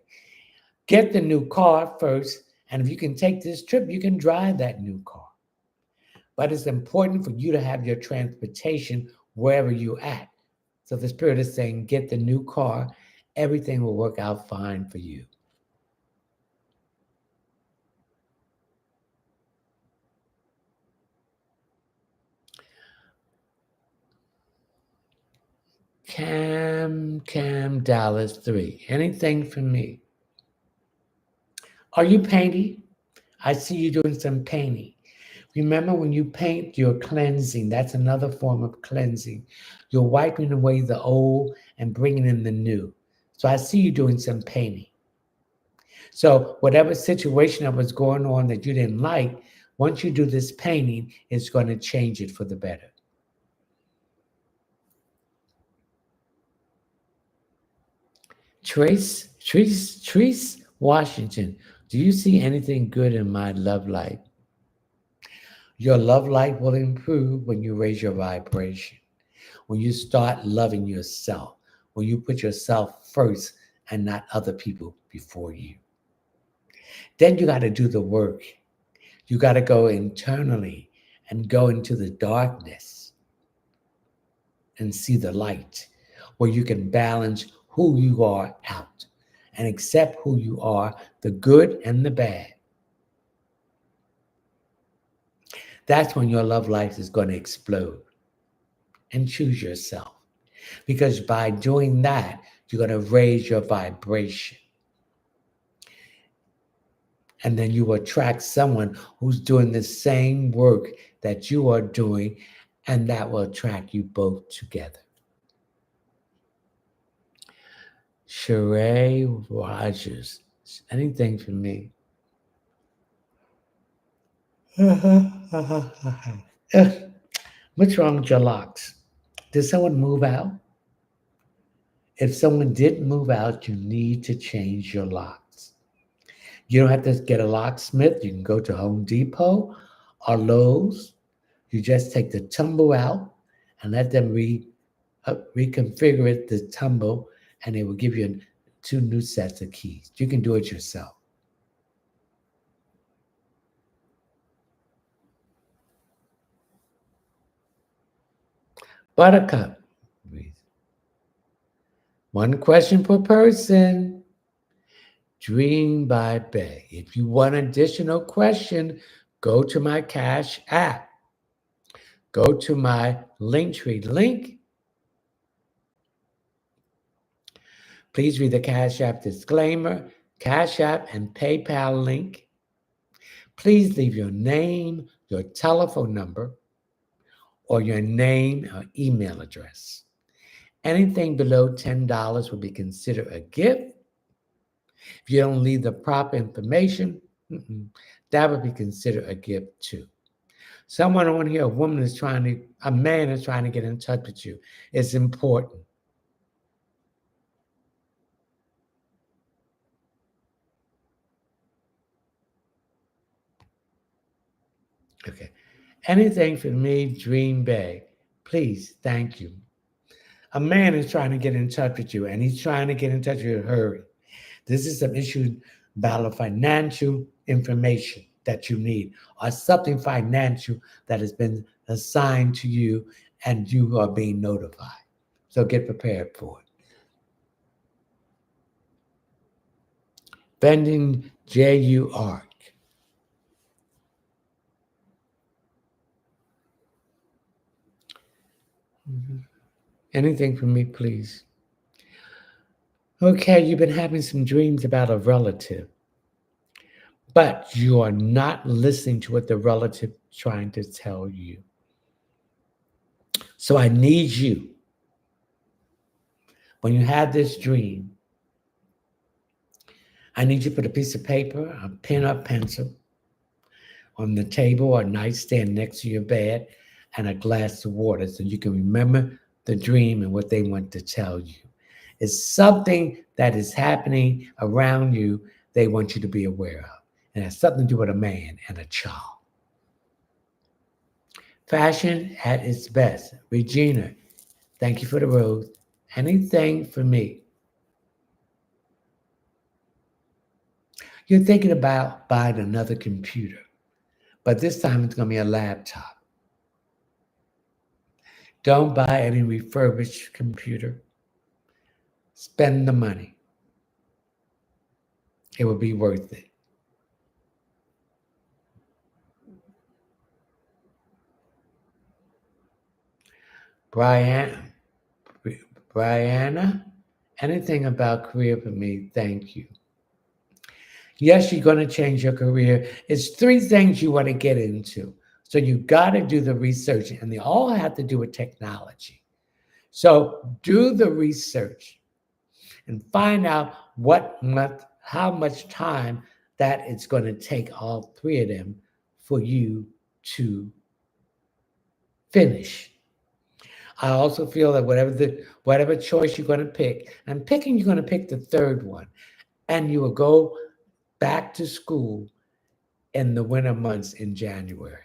Get the new car first, and if you can take this trip, you can drive that new car. But it's important for you to have your transportation wherever you're at. So the Spirit is saying, get the new car, everything will work out fine for you. Cam Dallas 3. Anything for me? Are you painting? I see you doing some painting. Remember, when you paint, you're cleansing. That's another form of cleansing. You're wiping away the old and bringing in the new. So I see you doing some painting. So whatever situation that was going on that you didn't like, once you do this painting, it's going to change it for the better. Trace Washington, do you see anything good in my love life? Your love life will improve when you raise your vibration, when you start loving yourself, when you put yourself first and not other people before you. Then you got to do the work. You got to go internally and go into the darkness and see the light where you can balance who you are out and accept who you are, the good and the bad. That's when your love life is going to explode. And choose yourself. Because by doing that, you're going to raise your vibration. And then you attract someone who's doing the same work that you are doing, and that will attract you both together. Sheree Rogers, anything for me? What's wrong with your locks? Did someone move out? If someone did move out, you need to change your locks. You don't have to get a locksmith. You can go to Home Depot or Lowe's. You just take the tumble out and let them reconfigure it, the tumble, and they will give you two new sets of keys. You can do it yourself. Buttercup. One question per person. Dream by Bay. If you want additional question, go to my Cash App. Go to my Linktree link. Please read the Cash App disclaimer, Cash App and PayPal link. Please leave your name, your telephone number, or your name or email address. Anything below $10 will be considered a gift. If you don't leave the proper information, that would be considered a gift too. Someone on here, a man is trying to get in touch with you. It's important. Okay. Anything for me, Dream Bay. Please, thank you. A man is trying to get in touch with you, and he's trying to get in touch with you in a hurry. This is some issue about financial information that you need, or something financial that has been assigned to you, and you are being notified. So get prepared for it. Vending JU Arc. Anything from me, please. Okay, you've been having some dreams about a relative, but you are not listening to what the relative is trying to tell you. So I need you, when you have this dream, I need you to put a piece of paper, a pen or pencil on the table or nightstand next to your bed, and a glass of water so you can remember the dream and what they want to tell you. It's something that is happening around you they want you to be aware of. And it has something to do with a man and a child. Fashion at its best. Regina, thank you for the rose. Anything for me? You're thinking about buying another computer, but this time it's going to be a laptop. Don't buy any refurbished computer. Spend the money. It will be worth it. Brianna, anything about career for me? Thank you. Yes, you're going to change your career. It's three things you want to get into. So you got to do the research, and they all have to do with technology. So do the research and find out how much time that it's going to take all three of them for you to finish. I also feel that whatever choice you're going to pick, you're going to pick the third one, and you will go back to school in the winter months in January.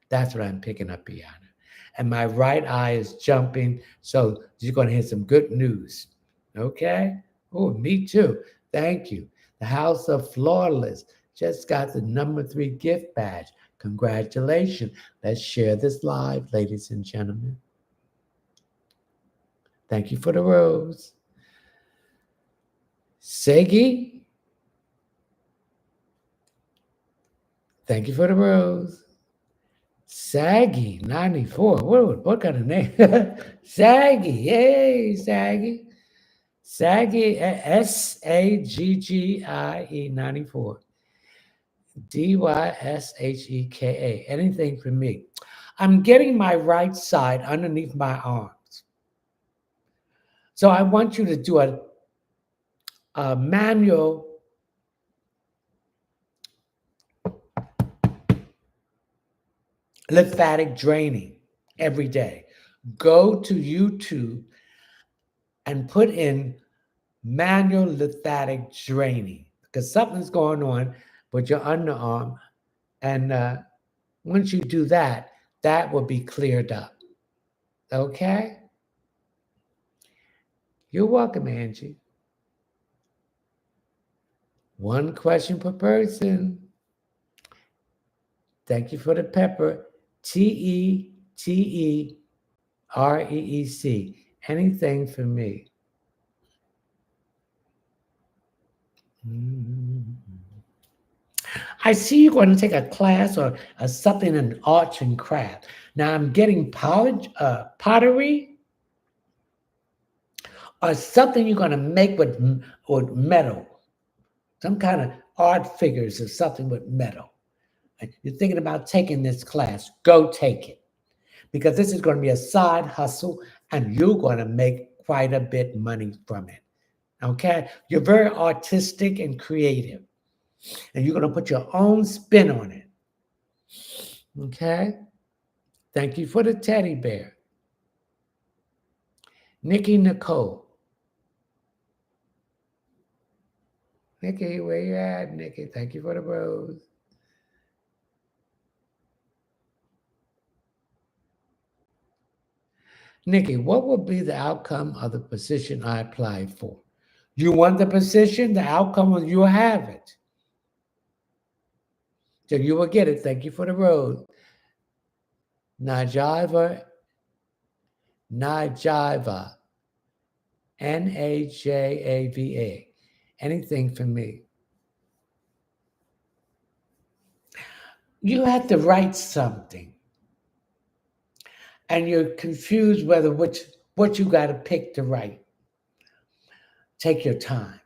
That's what I'm picking up, Bianca. And my right eye is jumping, so you're going to hear some good news. Okay? Oh, me too. Thank you. The House of Flawless just got the number 3 gift badge. Congratulations. Let's share this live, ladies and gentlemen. Thank you for the rose. Segi, thank you for the rose. Saggy 94. What kind of name? Saggy. Hey, Saggy. Saggy, Saggie 94. Dysheka. Anything for me? I'm getting my right side underneath my arms. So I want you to do a manual lymphatic draining every day. Go to YouTube and put in manual lymphatic draining because something's going on with your underarm. And once you do that, that will be cleared up. Okay? You're welcome, Angie. One question per person. Thank you for the pepper. TETEREEC. Anything for me? I see you're going to take a class or something in arts and craft. Now I'm getting pottery or something you're going to make with metal, some kind of art figures or something with metal. you're thinking about taking this class, go take it because this is going to be a side hustle and you're going to make quite a bit money from it. Okay? You're very artistic and creative, and you're going to put your own spin on it. Okay? Thank you for the teddy bear. Nikki Nicole. Nikki, where you at, Nikki? Thank you for the rose. Nikki, what will be the outcome of the position I applied for? You want the position, the outcome is you'll have it. So you will get it. Thank you for the rose. Najava, Najava, Najava. Anything for me. You have to write something, and you're confused whether what you got to pick to write. Take your time.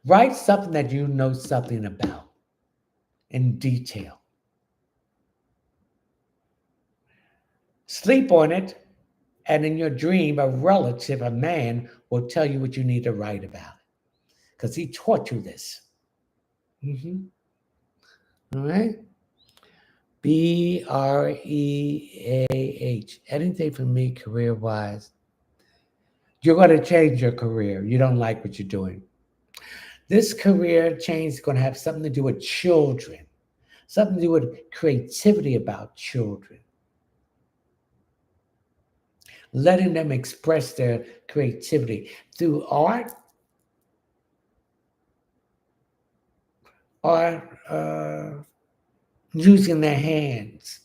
Write something that you know something about in detail. Sleep on it, and in your dream, a relative, a man, will tell you what you need to write about because he taught you this. Mm-hmm. All right? Breah. Anything for me career wise? You're going to change your career. You don't like what you're doing. This career change is going to have something to do with children, something to do with creativity about children, letting them express their creativity through art or using their hands.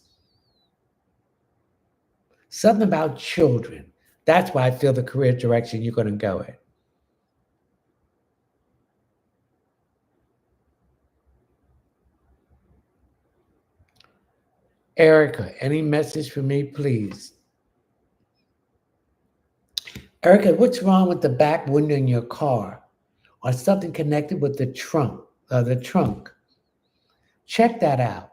Something about children. That's why I feel the career direction you're going to go in. Erica, any message for me, please? Erica, what's wrong with the back window in your car or something connected with the trunk? Check that out.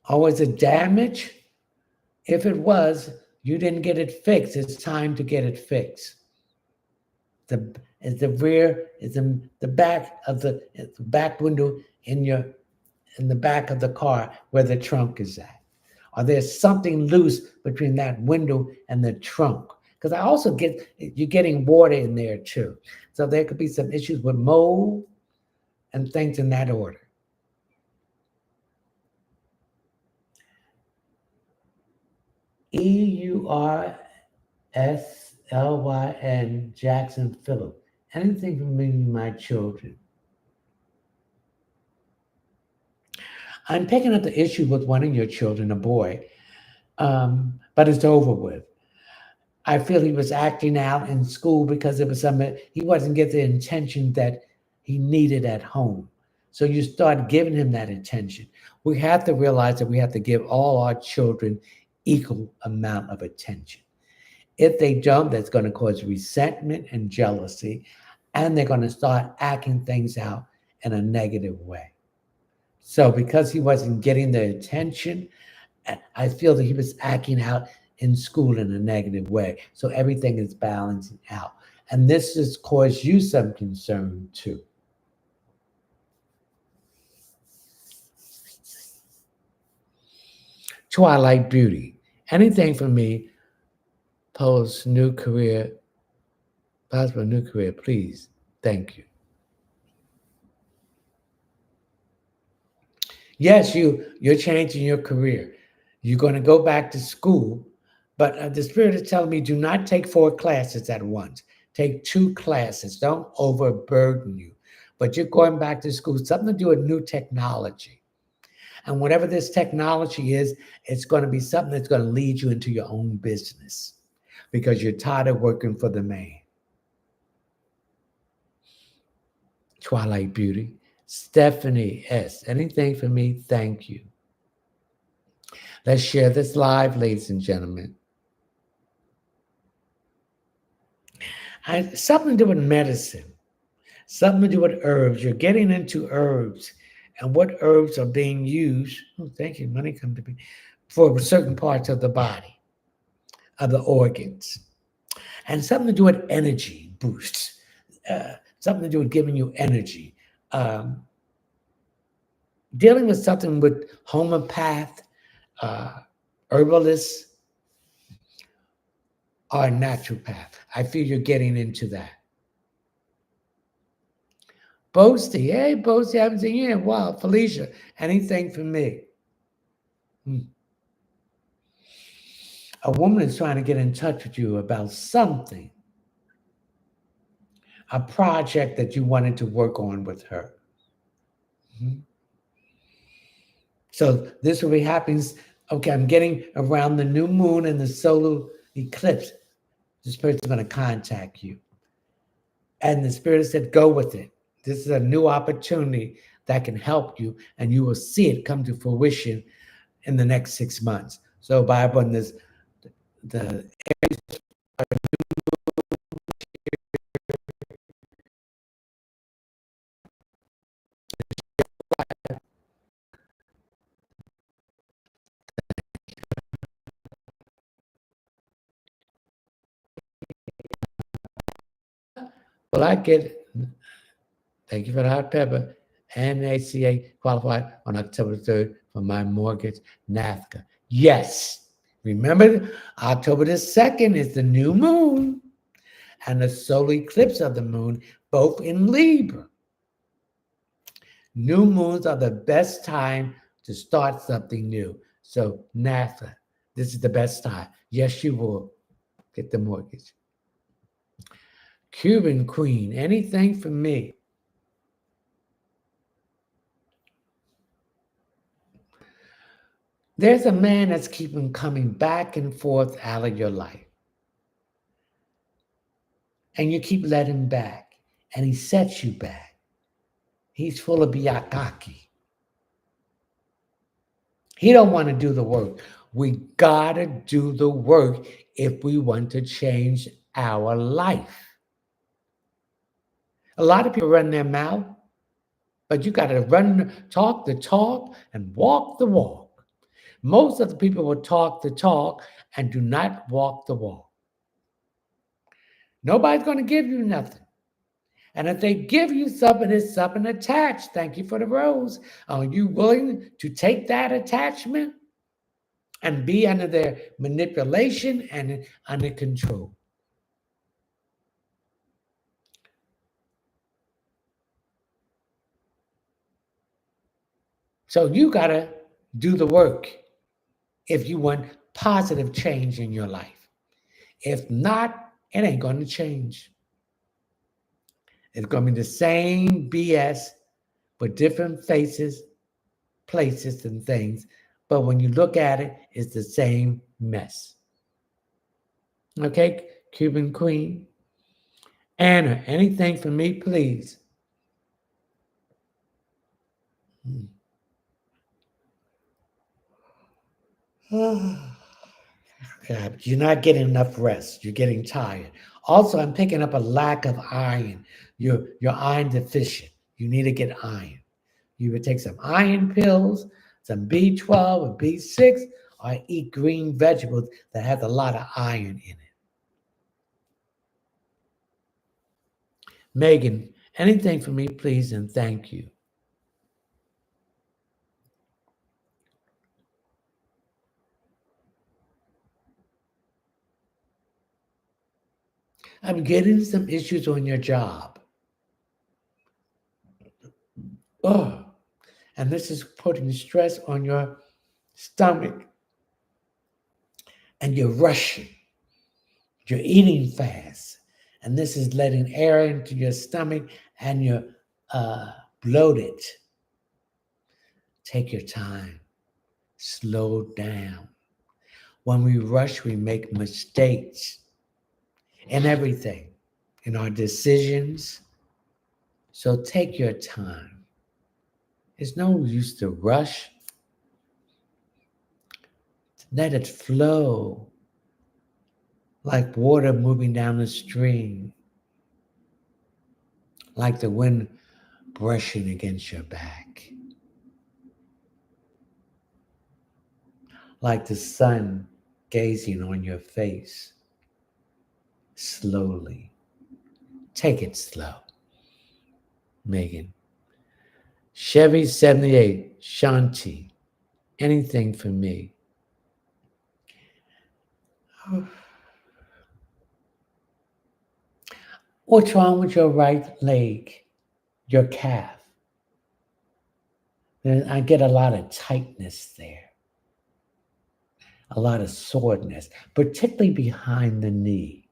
Or was it damaged? If it was, you didn't get it fixed. It's time to get it fixed. The back of the back window in the back of the car where the trunk is at. Or there's something loose between that window and the trunk. Because I also you're getting water in there too. So there could be some issues with mold and things in that order. EURSLYN Jackson Phillip. Anything for me, my children. I'm picking up the issue with one of your children, a boy, but it's over with. I feel he was acting out in school because it was something he wasn't getting the attention that he needed at home. So you start giving him that attention. We have to realize that we have to give all our children equal amount of attention. If they don't, that's going to cause resentment and jealousy, and they're going to start acting things out in a negative way. So because he wasn't getting the attention, I feel that he was acting out in school in a negative way. So everything is balancing out. And this has caused you some concern too. Twilight Beauty. Anything for me, post new career, possible new career, please. Thank you. Yes, you're changing your career. You're going to go back to school, but the spirit is telling me do not take 4 classes at once. Take 2 classes. Don't overburden you. But you're going back to school, something to do with new technology. And whatever this technology is, it's going to be something that's going to lead you into your own business because you're tired of working for the man. Twilight Beauty. Stephanie S. Anything for me? Thank you. Let's share this live, ladies and gentlemen. Something to do with medicine. Something to do with herbs. You're getting into herbs and what herbs are being used. Oh, thank you. Money come to me for certain parts of the body, of the organs, and something to do with energy boosts. Something to do with giving you energy. Um, Dealing with something with homeopath, uh, herbalists, or naturopath. I feel you're getting into that. Boasty, hey, Boasty, I haven't seen you in a while. Felicia, anything for me? Hmm. A woman is trying to get in touch with you about something, a project that you wanted to work on with her. Mhm. So this will be happening. Okay, I'm getting around the new moon and the solar eclipse. This person's going to contact you. And the spirit said, go with it. This is a new opportunity that can help you, and you will see it come to fruition in the next 6 months. So, Bible, and this, the well, I get. Thank you for the hot pepper. And ACA qualified on October 3rd for my mortgage, NAFCA. Yes. Remember, October the 2nd is the new moon and the solar eclipse of the moon, both in Libra. New moons are the best time to start something new. So, NAFTA, this is the best time. Yes, you will get the mortgage. Cuban Queen, anything for me? There's a man that's keeping coming back and forth out of your life. And you keep letting him back. And he sets you back. He's full of biakaki. He don't want to do the work. We gotta do the work if we want to change our life. A lot of people run their mouth, but you gotta talk the talk and walk the walk. Most of the people will talk the talk and do not walk the walk. Nobody's going to give you nothing. And if they give you something, it's something attached. Thank you for the rose. Are you willing to take that attachment and be under their manipulation and under control? So you got to do the work if you want positive change in your life. If not, it ain't going to change. It's going to be the same BS with different faces, places, and things. But when you look at it, it's the same mess. Okay, Cuban Queen. Anna, anything for me, please? God, you're not getting enough rest. You're getting tired. Also, I'm picking up a lack of iron. You're iron deficient. You need to get iron. You would take some iron pills, some B12 or B6, or eat green vegetables that have a lot of iron in it. Megan, anything for me, please, and thank you. I'm getting some issues on your job. Oh, and this is putting stress on your stomach, and you're rushing. You're eating fast, and this is letting air into your stomach, and you're bloated. Take your time. Slow down. When we rush, we make mistakes in everything, in our decisions. So take your time. There's no use to rush. Let it flow like water moving down the stream. like the wind brushing against your back, like the sun gazing on your face slowly. Take it slow, Megan. Chevy 78, Shanti, anything for me. What's wrong with your right leg, your calf? I get a lot of tightness there, a lot of soreness, particularly behind the knee.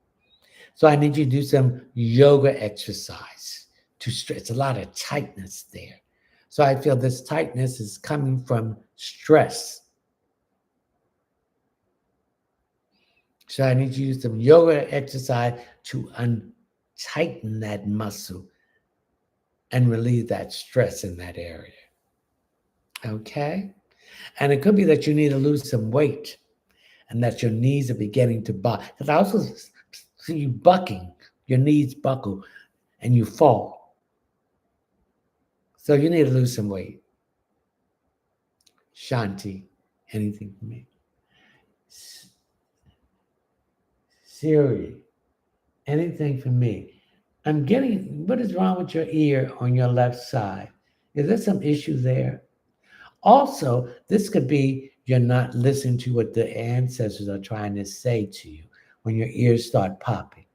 So I need you to do some yoga exercise to stretch. A lot of tightness there. So I feel this tightness is coming from stress. So I need you to do some yoga exercise to tighten that muscle and relieve that stress in that area. Okay? And it could be that you need to lose some weight and that your knees are beginning to buckle. Because I also see you bucking, your knees buckle and you fall. So you need to lose some weight. Shanti, anything for me? Siri, anything for me? I'm getting, what is wrong with your ear on your left side? Is there some issue there? Also, this could be you're not listening to what the ancestors are trying to say to you when your ears start popping.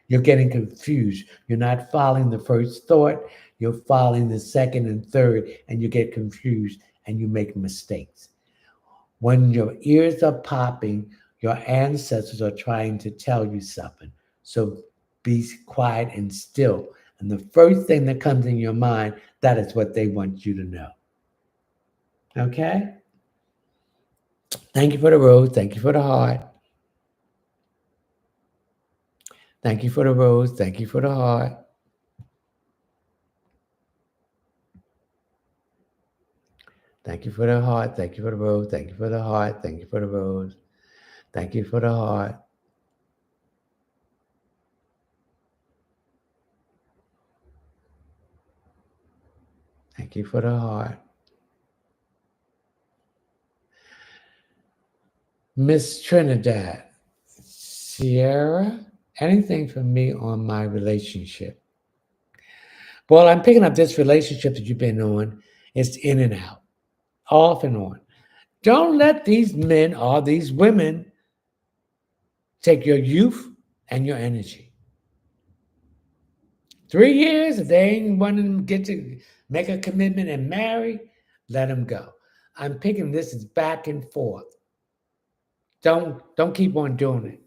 You're getting confused. You're not following the first thought, you're following the second and third, and you get confused and you make mistakes. When your ears are popping, your ancestors are trying to tell you something. So be quiet and still. And the first thing that comes in your mind, that is what they want you to know. Okay? Thank you for the rose. Thank you for the heart. Thank you for the rose. Thank you for the heart. Thank you for the heart. Thank you for the rose. Thank you for the heart. Thank you for the rose. Thank you for the heart. Thank you for the heart. Miss Trinidad, Sierra, anything for me on my relationship? Well, I'm picking up this relationship that you've been on. It's in and out, off and on. Don't let these men or these women take your youth and your energy. 3 years, if they ain't wanting to get to make a commitment and marry, let them go. I'm picking this as back and forth. Don't keep on doing it.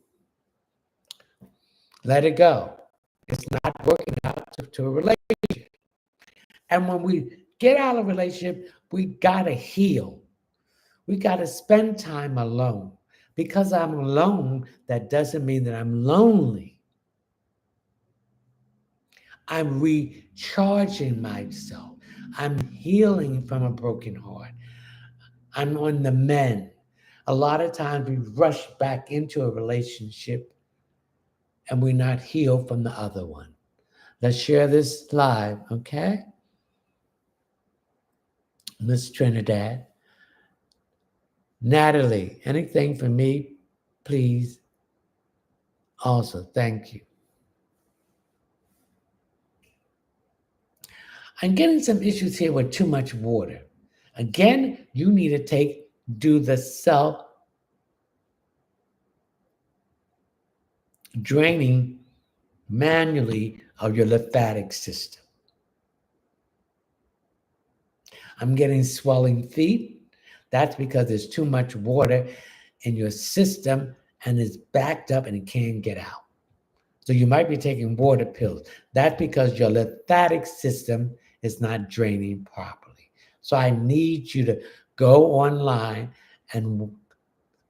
Let it go. It's not working out to a relationship. And when we get out of a relationship, we gotta heal. We gotta spend time alone. Because I'm alone, that doesn't mean that I'm lonely. I'm recharging myself. I'm healing from a broken heart. I'm on the mend. A lot of times we rush back into a relationship and we're not healed from the other one. Let's share this live, okay? Miss Trinidad. Natalie, anything for me, please? Also, thank you. I'm getting some issues here with too much water. Again, you need to do the self draining manually of your lymphatic system. I'm getting swelling feet. That's because there's too much water in your system and it's backed up and it can't get out. So you might be taking water pills. That's because your lymphatic system is not draining properly. So I need you to go online and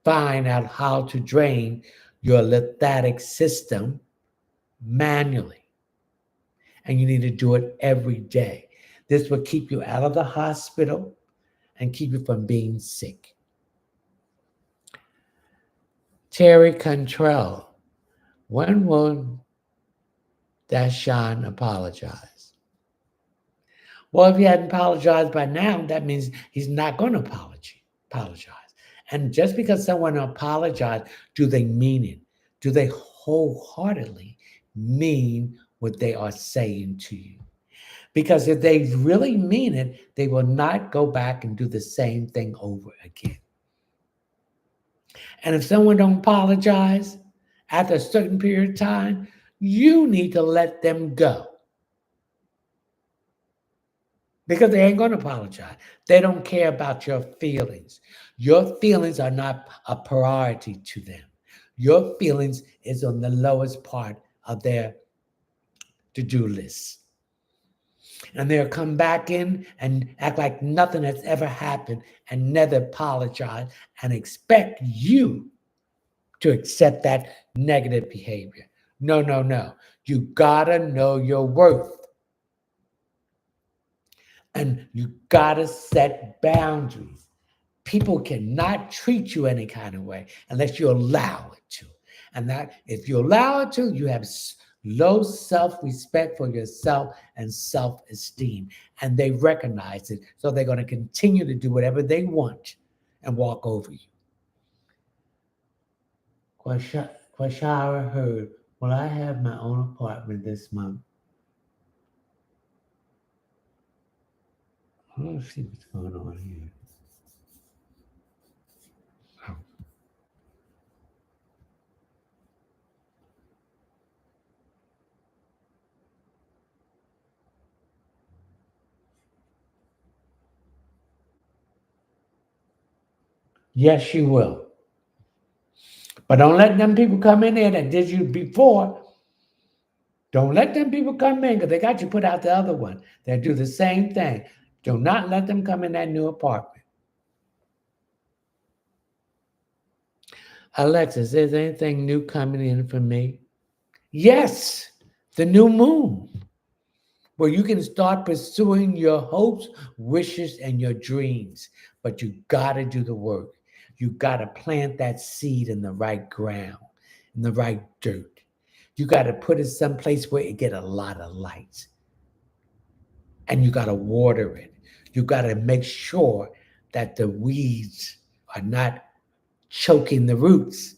find out how to drain your lymphatic system manually. And you need to do it every day. This will keep you out of the hospital and keep you from being sick. Terry Cantrell, when will Dashawn apologized. Well, if he hadn't apologized by now, that means he's not going to apologize. And just because someone apologizes, do they mean it? Do they wholeheartedly mean what they are saying to you? Because if they really mean it, they will not go back and do the same thing over again. And if someone don't apologize after a certain period of time, you need to let them go because they ain't going to apologize. They don't care about your feelings. Your feelings are not a priority to them. Your feelings is on the lowest part of their to-do list. And they'll come back in and act like nothing has ever happened and never apologize and expect you to accept that negative behavior. No, no, no. You gotta know your worth. And you gotta set boundaries. People cannot treat you any kind of way unless you allow it to. And that if you allow it to, you have low self-respect for yourself and self-esteem. And they recognize it. So they're going to continue to do whatever they want and walk over you. Quashara heard, well, I have my own apartment this month. Let's see what's going on here. Oh. Yes, you will. But don't let them people come in there that did you before. Don't let them people come in because they got you put out the other one. They do the same thing. Do not let them come in that new apartment. Alexis, is there anything new coming in for me? Yes, the new moon, where you can start pursuing your hopes, wishes, and your dreams. But you got to do the work. You got to plant that seed in the right ground, in the right dirt. You got to put it someplace where it get a lot of light. And you got to water it. You got to make sure that the weeds are not choking the roots.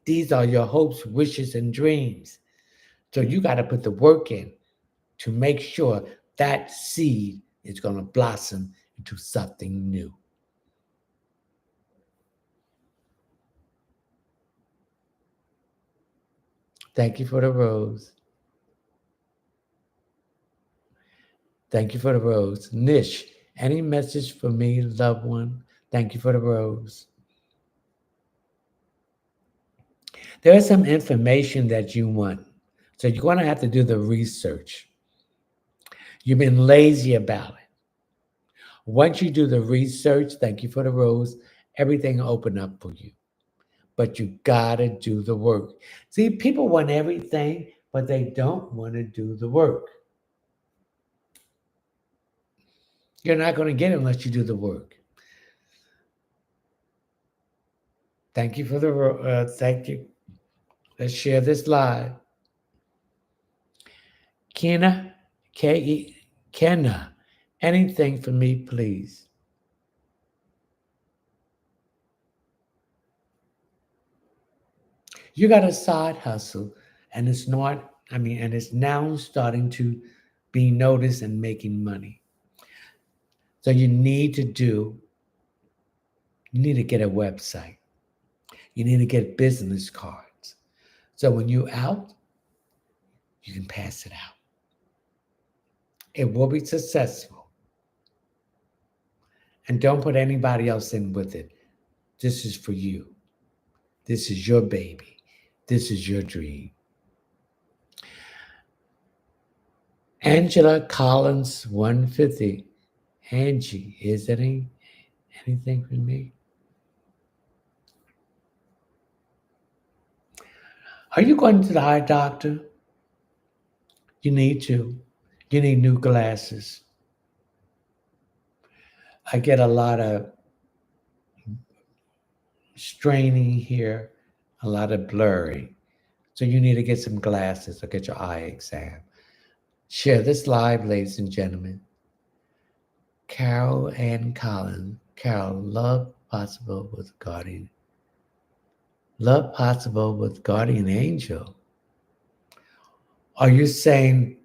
These are your hopes, wishes, and dreams. So you got to put the work in to make sure that seed is going to blossom into something new. Thank you for the rose. Thank you for the rose. Nish, any message for me, loved one? Thank you for the rose. There is some information that you want. So you're going to have to do the research. You've been lazy about it. Once you do the research, thank you for the rose, everything will open up for you. But you got to do the work. See, people want everything, but they don't want to do the work. You're not going to get it unless you do the work. Thank you for the thank you. Let's share this live. Kenna, Kenna, anything for me, please. You got a side hustle, and it's not. And it's now starting to be noticed and making money. So you need to do. You need to get a website. You need to get business cards. So when you out, you can pass it out. It will be successful. And don't put anybody else in with it. This is for you. This is your baby. This is your dream. Angela Collins, 150. Angie, is there anything for me? Are you going to the eye doctor? You need to. You need new glasses. I get a lot of straining here, a lot of blurry. So you need to get some glasses or get your eye exam. Share this live, ladies and gentlemen. Carol and Colin. Carol, love possible with guardian. Love possible with guardian angel. Are you saying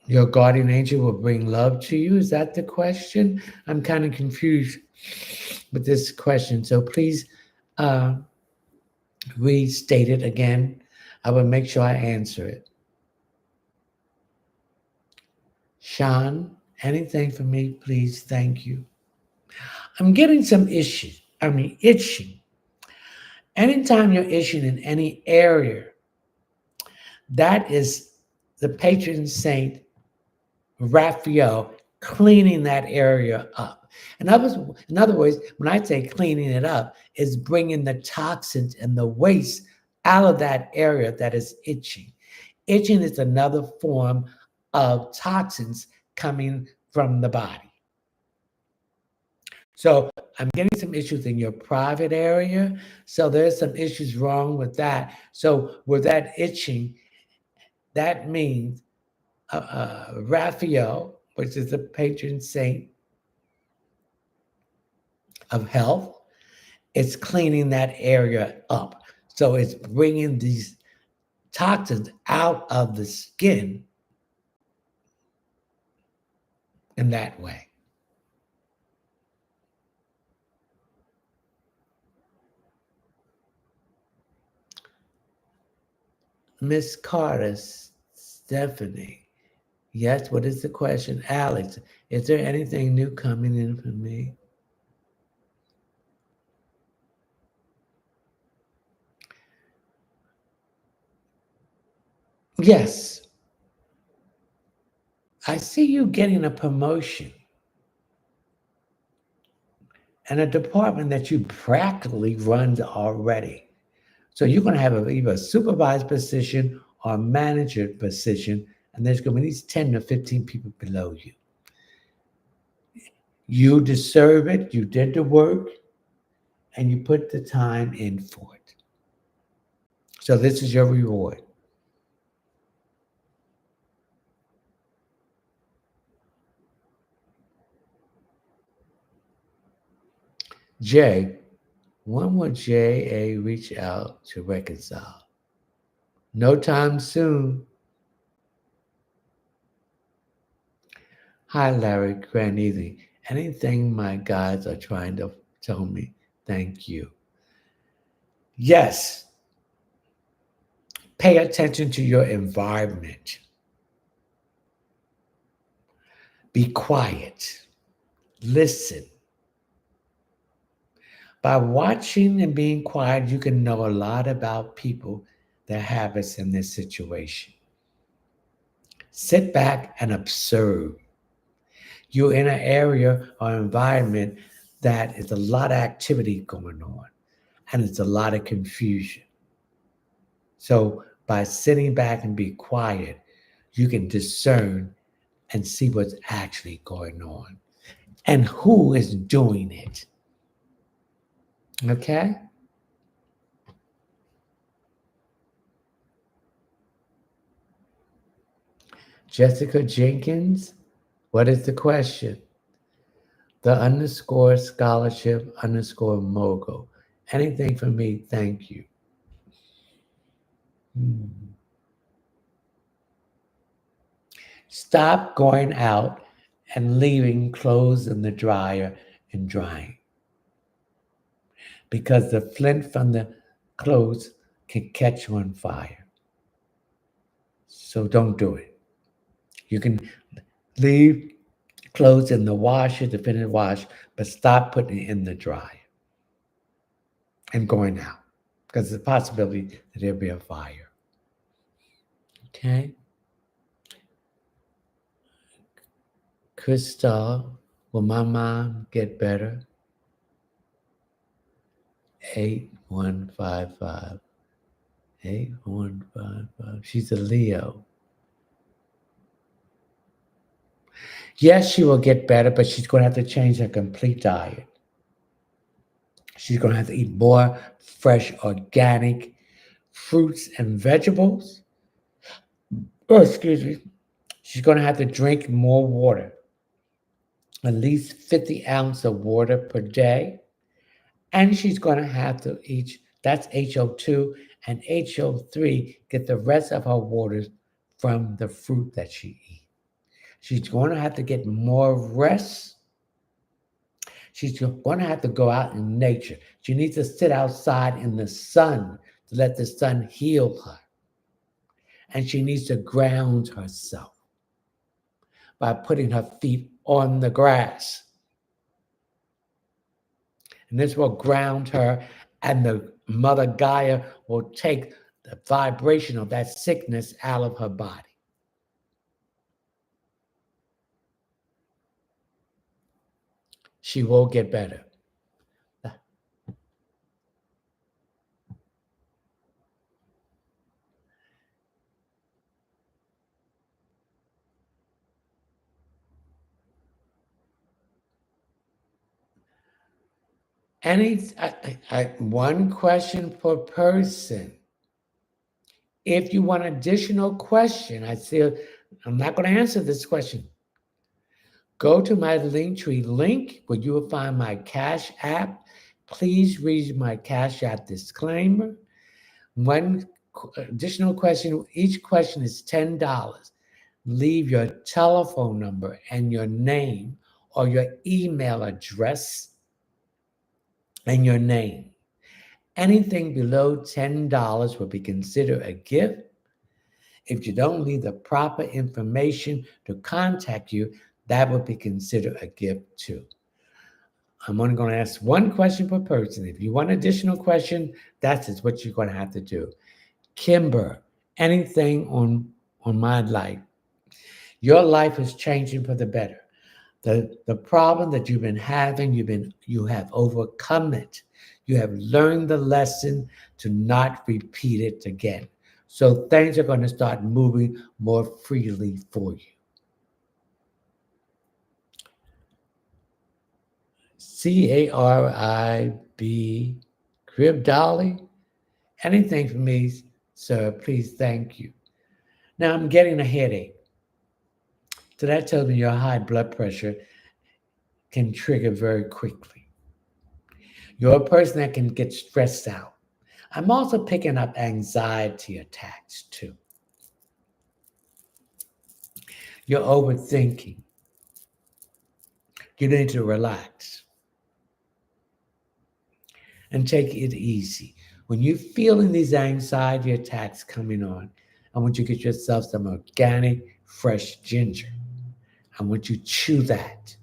your guardian angel will bring love to you? Is that the question? I'm kind of confused with this question. So please restate it again. I will make sure I answer it. Sean, anything for me, please? Thank you. I'm getting some issues. Itching. Anytime you're itching in any area, that is the patron saint Raphael cleaning that area up. In other words, when I say cleaning it up, is bringing the toxins and the waste out of that area that is itching. Itching is another form of toxins coming from the body. So I'm getting some issues in your private area. So there's some issues wrong with that. So with that itching, that means Raphael, which is the patron saint of health, it's cleaning that area up. So it's bringing these toxins out of the skin in that way. Miss Carter, Stephanie. Yes, what is the question? Alex, is there anything new coming in for me? Yes. I see you getting a promotion in a department that you practically run already. So you're going to have either a supervised position or a manager position, and there's going to be these 10 to 15 people below you. You deserve it. You did the work, and you put the time in for it. So this is your reward. Jay, when will JA reach out to reconcile? No time soon. Hi, Larry Graneasy. Anything my guides are trying to tell me, thank you. Yes, pay attention to your environment. Be quiet. Listen. By watching and being quiet, you can know a lot about people that have us in this situation. Sit back and observe. You're in an area or environment that is a lot of activity going on, and it's a lot of confusion. So by sitting back and be quiet, you can discern and see what's actually going on and who is doing it. Okay? Jessica Jenkins, what is the question? The underscore scholarship underscore mogul. Anything for me, thank you. Stop going out and leaving clothes in the dryer and drying. Because the flint from the clothes can catch you on fire. So don't do it. You can leave clothes in the washer, the finish wash, but stop putting it in the dryer and going out because there's a possibility that there'll be a fire. Okay? Crystal, will my mom get better? 8155. 8155. She's a Leo. Yes, she will get better, but she's going to have to change her complete diet. She's going to have to eat more fresh, organic fruits and vegetables. Oh, excuse me. She's going to have to drink more water, at least 50 ounces of water per day. And she's going to have to eat, that's HO2 and HO3, get the rest of her waters from the fruit that she eats. She's going to have to get more rest. She's going to have to go out in nature. She needs to sit outside in the sun to let the sun heal her. And she needs to ground herself by putting her feet on the grass. And this will ground her, and the Mother Gaia will take the vibration of that sickness out of her body. She will get better. One question per person. If you want additional question, I'm not going to answer this question. Go to my Linktree link where you will find my Cash App. Please read my Cash App disclaimer. One additional question, each question is $10. Leave your telephone number and your name or your email address and your name. Anything below $10 will be considered a gift. If you don't leave the proper information to contact you, that would be considered a gift too. I'm only going to ask one question per person. If you want additional question, that's just what you're going to have to do. Kimber, anything on my life. Your life is changing for the better. The problem that you've been having, you have overcome it. You have learned the lesson to not repeat it again. So things are going to start moving more freely for you. CARIB, Crib Dolly, anything for me, sir, please, thank you. Now I'm getting a headache. So that tells me your high blood pressure can trigger very quickly. You're a person that can get stressed out. I'm also picking up anxiety attacks too. You're overthinking. You need to relax and take it easy. When you're feeling these anxiety attacks coming on, I want you to get yourself some organic, fresh ginger. I want you to chew that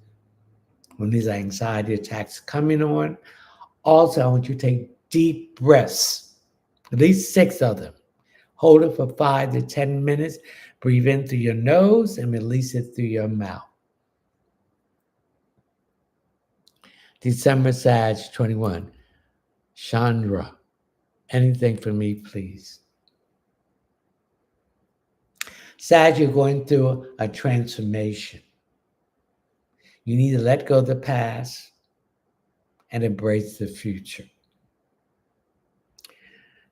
when these anxiety attacks coming on. Also, I want you to take deep breaths, at least 6 of them. Hold it for 5 to 10 minutes. Breathe in through your nose and release it through your mouth. December Sag 21. Chandra, anything for me, please. Sag, you're going through a transformation. You need to let go of the past and embrace the future.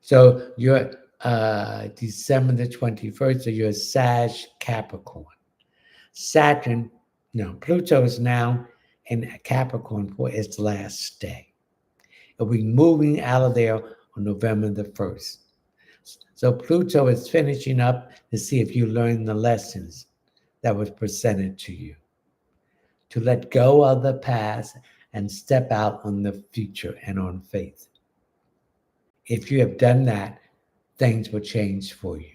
So you're December the 21st, so you're Sag Capricorn. Pluto is now in Capricorn for its last day. It'll be moving out of there on November the 1st. So Pluto is finishing up to see if you learned the lessons that was presented to you. To let go of the past and step out on the future and on faith. If you have done that, things will change for you.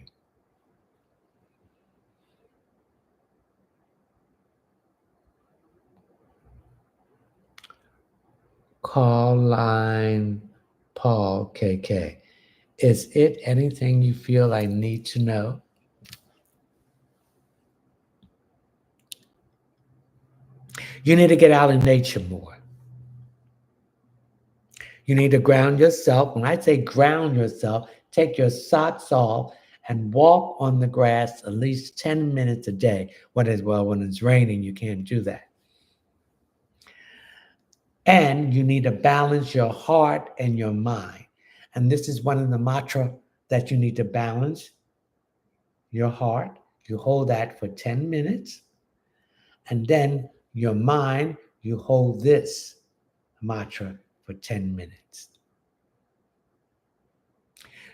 Carline Paul KK. Is it anything you feel I need to know? You need to get out in nature more. You need to ground yourself. When I say ground yourself, take your socks off and walk on the grass at least 10 minutes a day. When it's raining, you can't do that. And you need to balance your heart and your mind. And this is one of the mantra that you need to balance your heart. You hold that for 10 minutes. And then your mind, you hold this mantra for 10 minutes.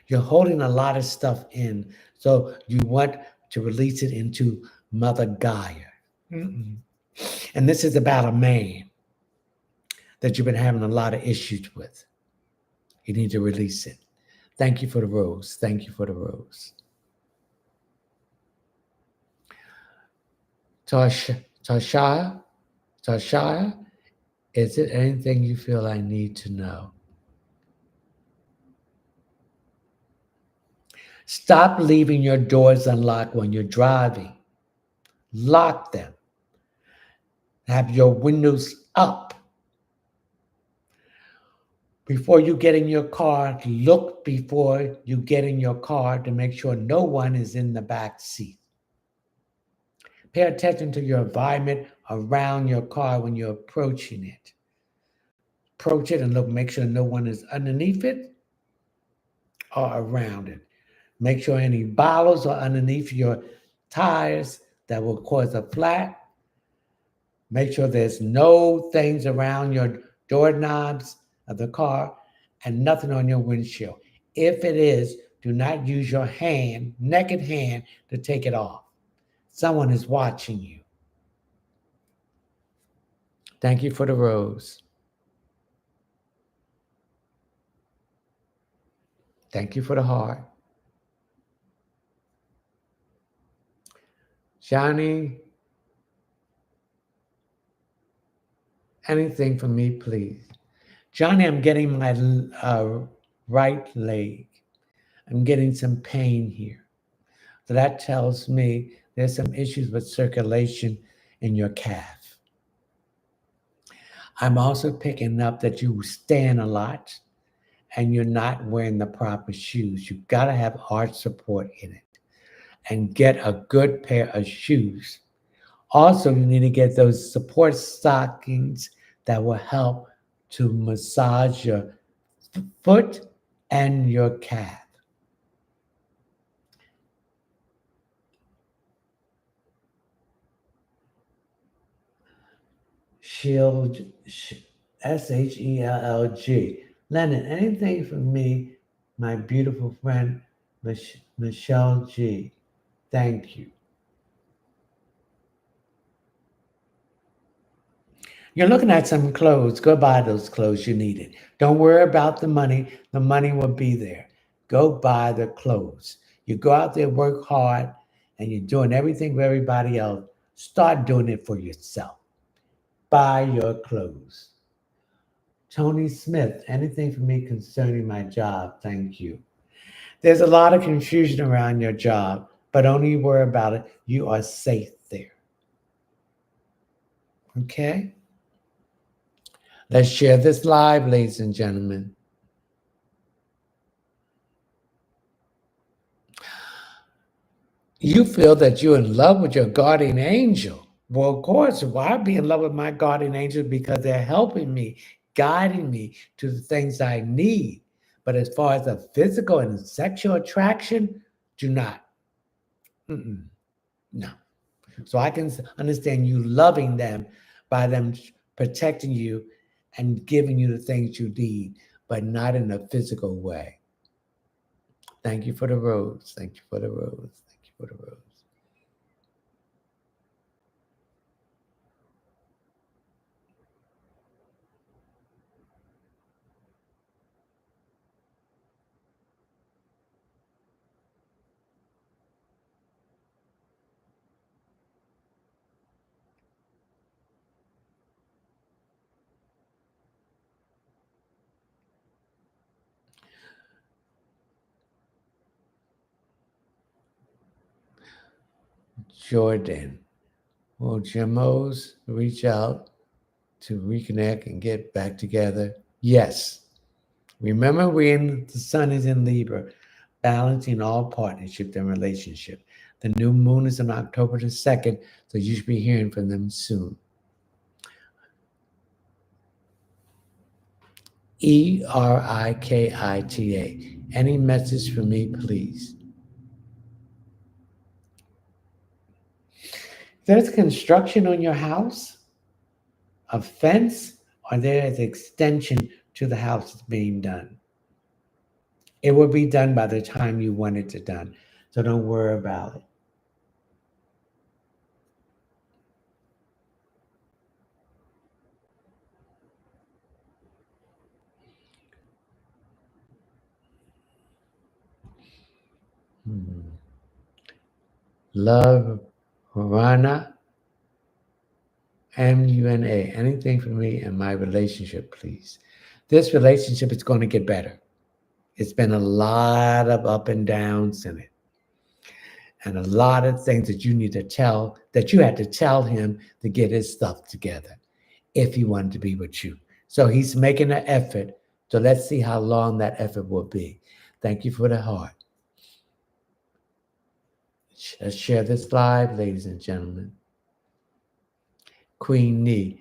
You're holding a lot of stuff in. So you want to release it into Mother Gaia. Mm-mm. And this is about a man that you've been having a lot of issues with. You need to release it. Thank you for the rose. Thank you for the rose. Tasha, is it anything you feel I need to know? Stop leaving your doors unlocked when you're driving. Lock them. Have your windows up. Before you get in your car, look before you get in your car to make sure no one is in the back seat. Pay attention to your environment around your car when you're approaching it. Approach it and look, make sure no one is underneath it or around it. Make sure any bottles are underneath your tires that will cause a flat. Make sure there's no things around your doorknobs of the car and nothing on your windshield. If it is, do not use your hand, naked hand, to take it off. Someone is watching you. Thank you for the rose. Thank you for the heart. Johnny, anything for me, please. Johnny, I'm getting my right leg. I'm getting some pain here. So that tells me there's some issues with circulation in your calf. I'm also picking up that you stand a lot and you're not wearing the proper shoes. You've got to have arch support in it and get a good pair of shoes. Also, you need to get those support stockings that will help to massage your foot and your calf. Shield, Shellg. Lennon, anything for me, my beautiful friend, Michelle G. Thank you. You're looking at some clothes. Go buy those clothes you needed. Don't worry about the money. The money will be there. Go buy the clothes. You go out there, work hard, and you're doing everything for everybody else. Start doing it for yourself. Buy your clothes. Tony Smith, anything for me concerning my job? Thank you. There's a lot of confusion around your job, but don't you worry about it. You are safe there. Okay? Let's share this live, ladies and gentlemen. You feel that you're in love with your guardian angel. Well, of course, why be in love with my guardian angel? Because they're helping me, guiding me to the things I need. But as far as the physical and sexual attraction, do not. No. So I can understand you loving them by them protecting you and giving you the things you need, but not in a physical way. Thank you for the rose. Thank you for the rose. Thank you for the rose. Jordan. Will Gemos reach out to reconnect and get back together? Yes. Remember, the sun is in Libra, balancing all partnership and relationship. The new moon is on October the 2nd, so you should be hearing from them soon. Erikita. Any message for me, please? There's construction on your house, a fence, or there is extension to the house that's being done. It will be done by the time you want it to done. So don't worry about it. Hmm. Love, Rana, MUNA. Anything for me and my relationship, please. This relationship is going to get better. It's been a lot of up and downs in it, and a lot of things that you need to tell, that you had to tell him to get his stuff together if he wanted to be with you. So he's making an effort. So let's see how long that effort will be. Thank you for the heart. Let's share this live, ladies and gentlemen. Queen Nee.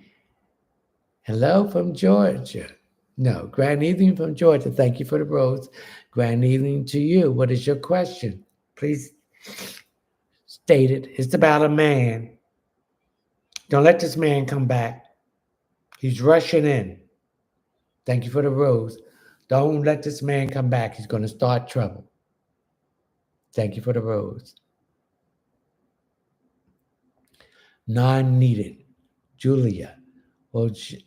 Hello from Georgia. No, Grand Evening from Georgia. Thank you for the rose. Grand Evening to you. What is your question? Please state it. It's about a man. Don't let this man come back. He's rushing in. Thank you for the rose. Don't let this man come back. He's going to start trouble. Thank you for the rose. Non needed. Julia. Will Jesus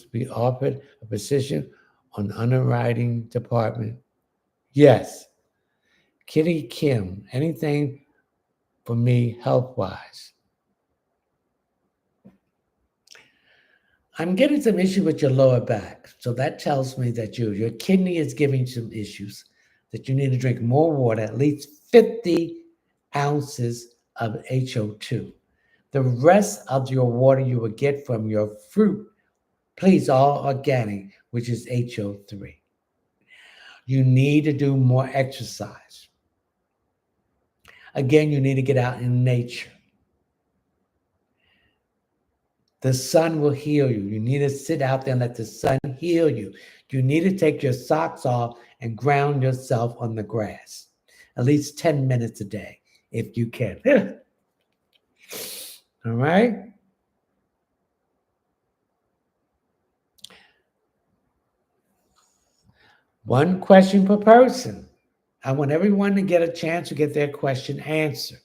be offered a position on underwriting department? Yes. Kitty Kim. Anything for me health wise? I'm getting some issue with your lower back. So that tells me that your kidney is giving some issues, that you need to drink more water, at least 50 ounces of HO2. The rest of your water you will get from your fruit, please, all organic, which is HO3. You need to do more exercise. Again, you need to get out in nature. The sun will heal you. You need to sit out there and let the sun heal you. You need to take your socks off and ground yourself on the grass at least 10 minutes a day if you can. All right? One question per person. I want everyone to get a chance to get their question answered.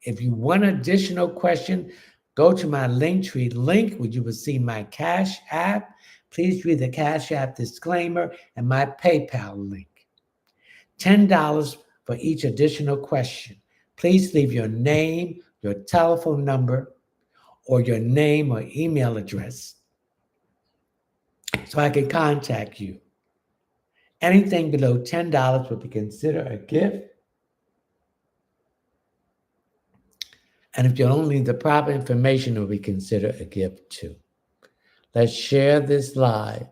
If you want an additional question, go to my Linktree link where you will see my Cash App. Please read the Cash App disclaimer and my PayPal link. $10 for each additional question. Please leave your name, your telephone number, or your name or email address so I can contact you. Anything below $10 will be considered a gift. And if you don't leave the proper information, it will be considered a gift too. Let's share this live.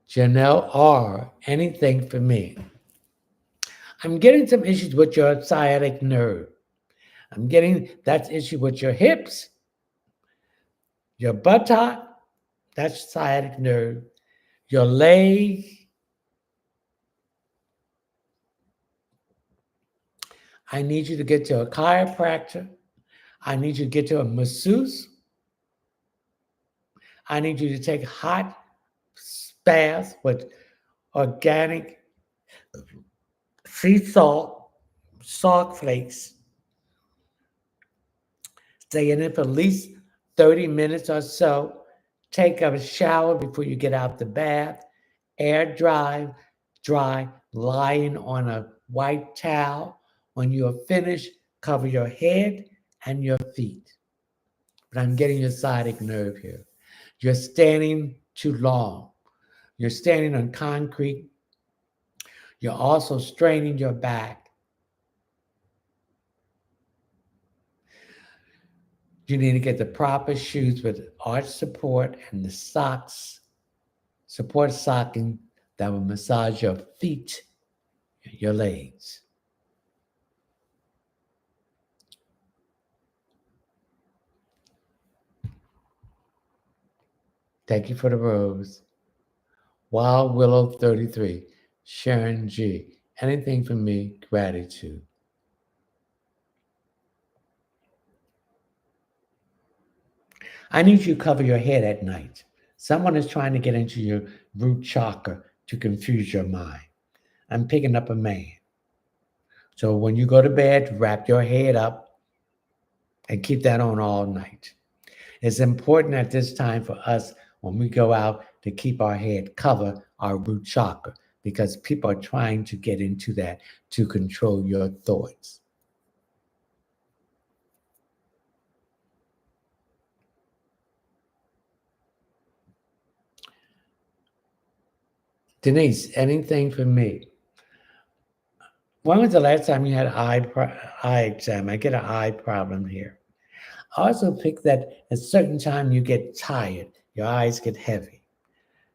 Janelle R., anything for me? I'm getting some issues with your sciatic nerve. I'm getting that issue with your hips, your buttock, that's sciatic nerve, your leg. I need you to get to a chiropractor. I need you to get to a masseuse. I need you to take hot baths with organic sea salt, salt flakes. Stay in it for at least 30 minutes or so. Take a shower before you get out the bath. Air dry, lying on a white towel. When you are finished, cover your head and your feet. But I'm getting your sciatic nerve here. You're standing too long. You're standing on concrete. You're also straining your back. You need to get the proper shoes with arch support and the socks, support socking that will massage your feet and your legs. Thank you for the rose. Wild Willow 33. Sharon G. Anything for me, gratitude. I need you to cover your head at night. Someone is trying to get into your root chakra to confuse your mind. I'm picking up a man. So when you go to bed, wrap your head up and keep that on all night. It's important at this time for us when we go out to keep our head cover our root chakra because people are trying to get into that to control your thoughts. Denise, anything for me? When was the last time you had an eye exam? I get an eye problem here. I also pick that at a certain time you get tired, your eyes get heavy.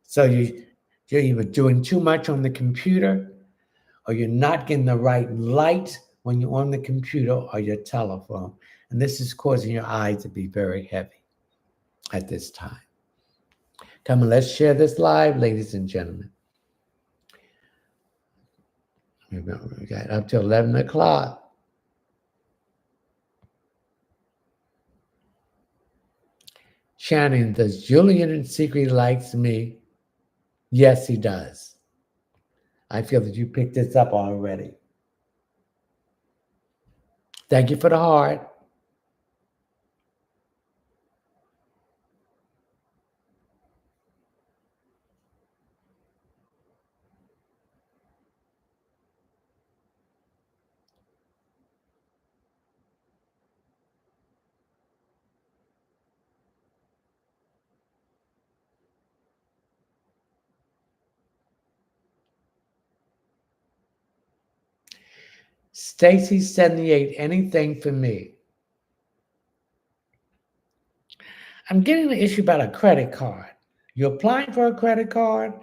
So you're either doing too much on the computer or you're not getting the right light when you're on the computer or your telephone. And this is causing your eyes to be very heavy at this time. Come on, let's share this live, ladies and gentlemen. Remember, we got up to 11 o'clock. Shannon, does Julian in secret likes me? Yes, he does. I feel that you picked this up already. Thank you for the heart. Stacy 78, anything for me? I'm getting an issue about a credit card. You're applying for a credit card,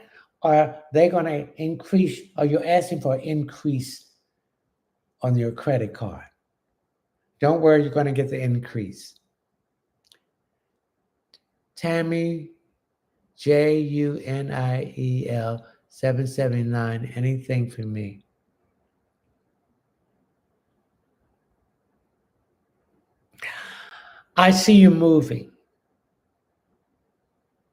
or they're going to increase, or you're asking for an increase on your credit card. Don't worry, you're going to get the increase. Tammy Juniel 779, anything for me? I see you moving.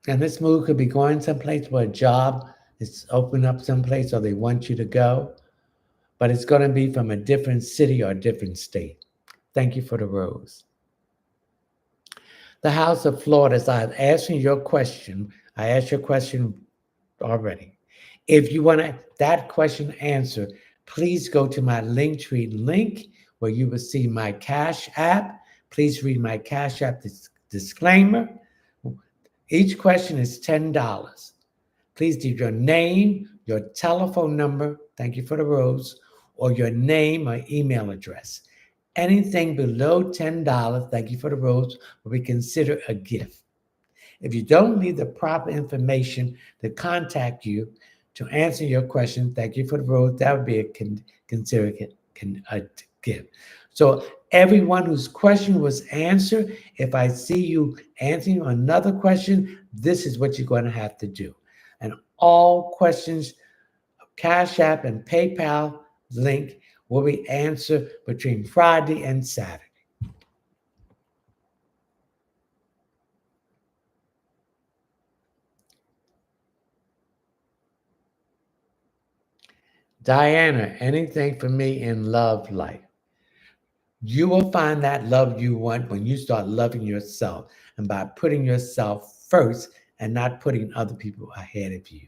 And this move could be going someplace where a job is open up someplace or they want you to go, but it's going to be from a different city or a different state. Thank you for the rose. The House of Florida, as I asked you your question, I asked your question already. If you want that question answered, please go to my Linktree link where you will see my Cash App. Please read my Cash App disclaimer. Each question is $10. Please leave your name, your telephone number, thank you for the rose, or your name or email address. Anything below $10, thank you for the rose, will be considered a gift. If you don't leave the proper information to contact you to answer your question, thank you for the rose, that would be considered a gift. So everyone whose question was answered, if I see you answering another question, this is what you're going to have to do. And all questions, Cash App and PayPal link will be answered between Friday and Saturday. Diana, anything for me in love life? You will find that love you want when you start loving yourself and by putting yourself first and not putting other people ahead of you.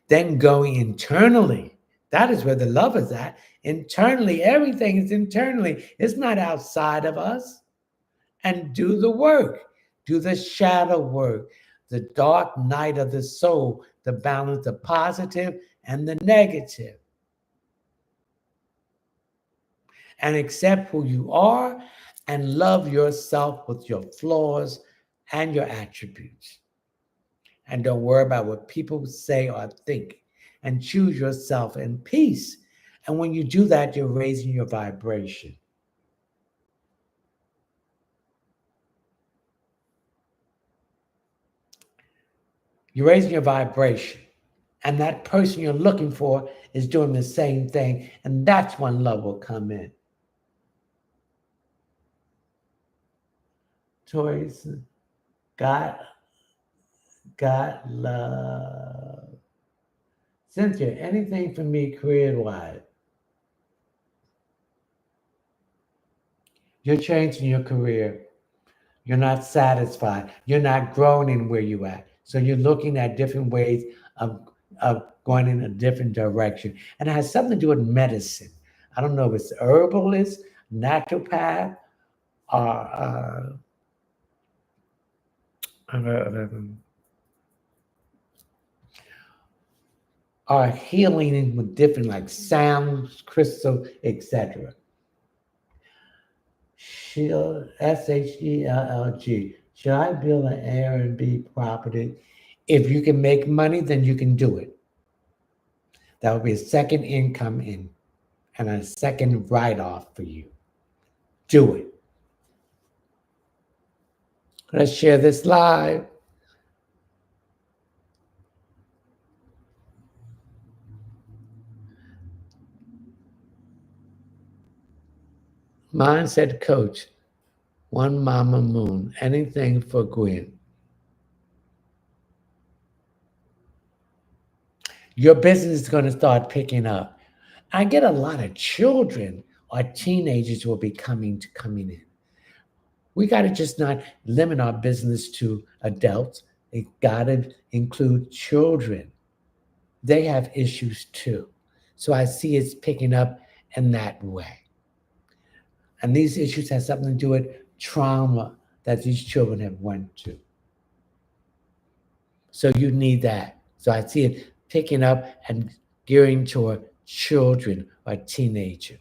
Then going internally. That is where the love is at. Internally, everything is internally. It's not outside of us. And do the work. Do the shadow work, the dark night of the soul, the balance, the positive and the negative. And accept who you are and love yourself with your flaws and your attributes. And don't worry about what people say or think. And choose yourself in peace. And when you do that, you're raising your vibration. You're raising your vibration. And that person you're looking for is doing the same thing. And that's when love will come in. Toys, God, God, love. Cynthia, anything for me career wise? You're changing your career. You're not satisfied. You're not growing in where you at. So you're looking at different ways of going in a different direction. And it has something to do with medicine. I don't know if it's herbalist, naturopath, or are healing with different like sounds, crystal, etc. SHELLG. Should I build an Airbnb property? If you can make money, then you can do it. That would be a second income in and a second write-off for you. Do it. Let's share this live. Mindset coach, one mama moon, anything for Gwen. Your business is going to start picking up. I get a lot of children or teenagers will be coming in. We got to just not limit our business to adults. It got to include children. They have issues too. So I see it's picking up in that way. And these issues have something to do with trauma that these children have went to. So you need that. So I see it picking up and gearing toward children or teenager.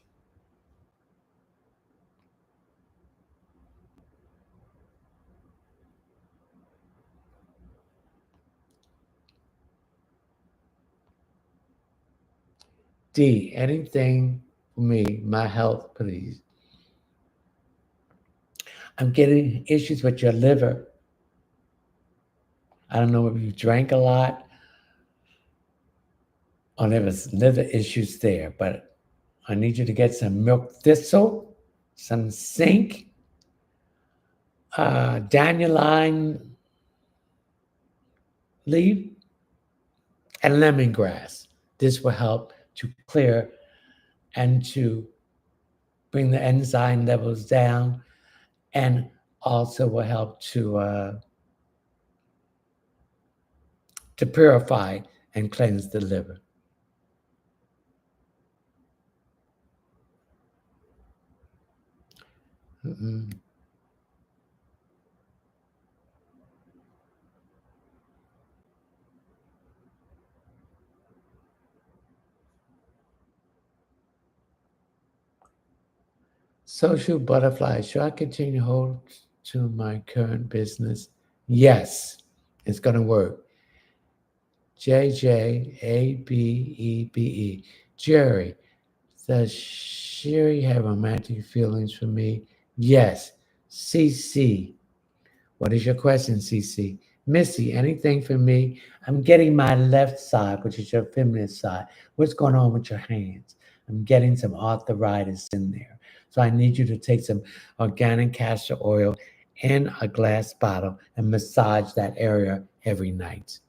D, anything for me, my health, please. I'm getting issues with your liver. I don't know if you drank a lot or there was liver issues there, but I need you to get some milk thistle, some zinc, dandelion leaf, and lemongrass. This will help to clear and to bring the enzyme levels down, and also will help to purify and cleanse the liver. Mm-mm. Social butterfly, should I continue to hold to my current business? Yes, it's going to work. JJABEBE. Jerry, does Sherry have romantic feelings for me? Yes. CC, what is your question, CC? Missy, anything for me? I'm getting my left side, which is your feminine side. What's going on with your hands? I'm getting some arthritis in there. So I need you to take some organic castor oil in a glass bottle and massage that area every night.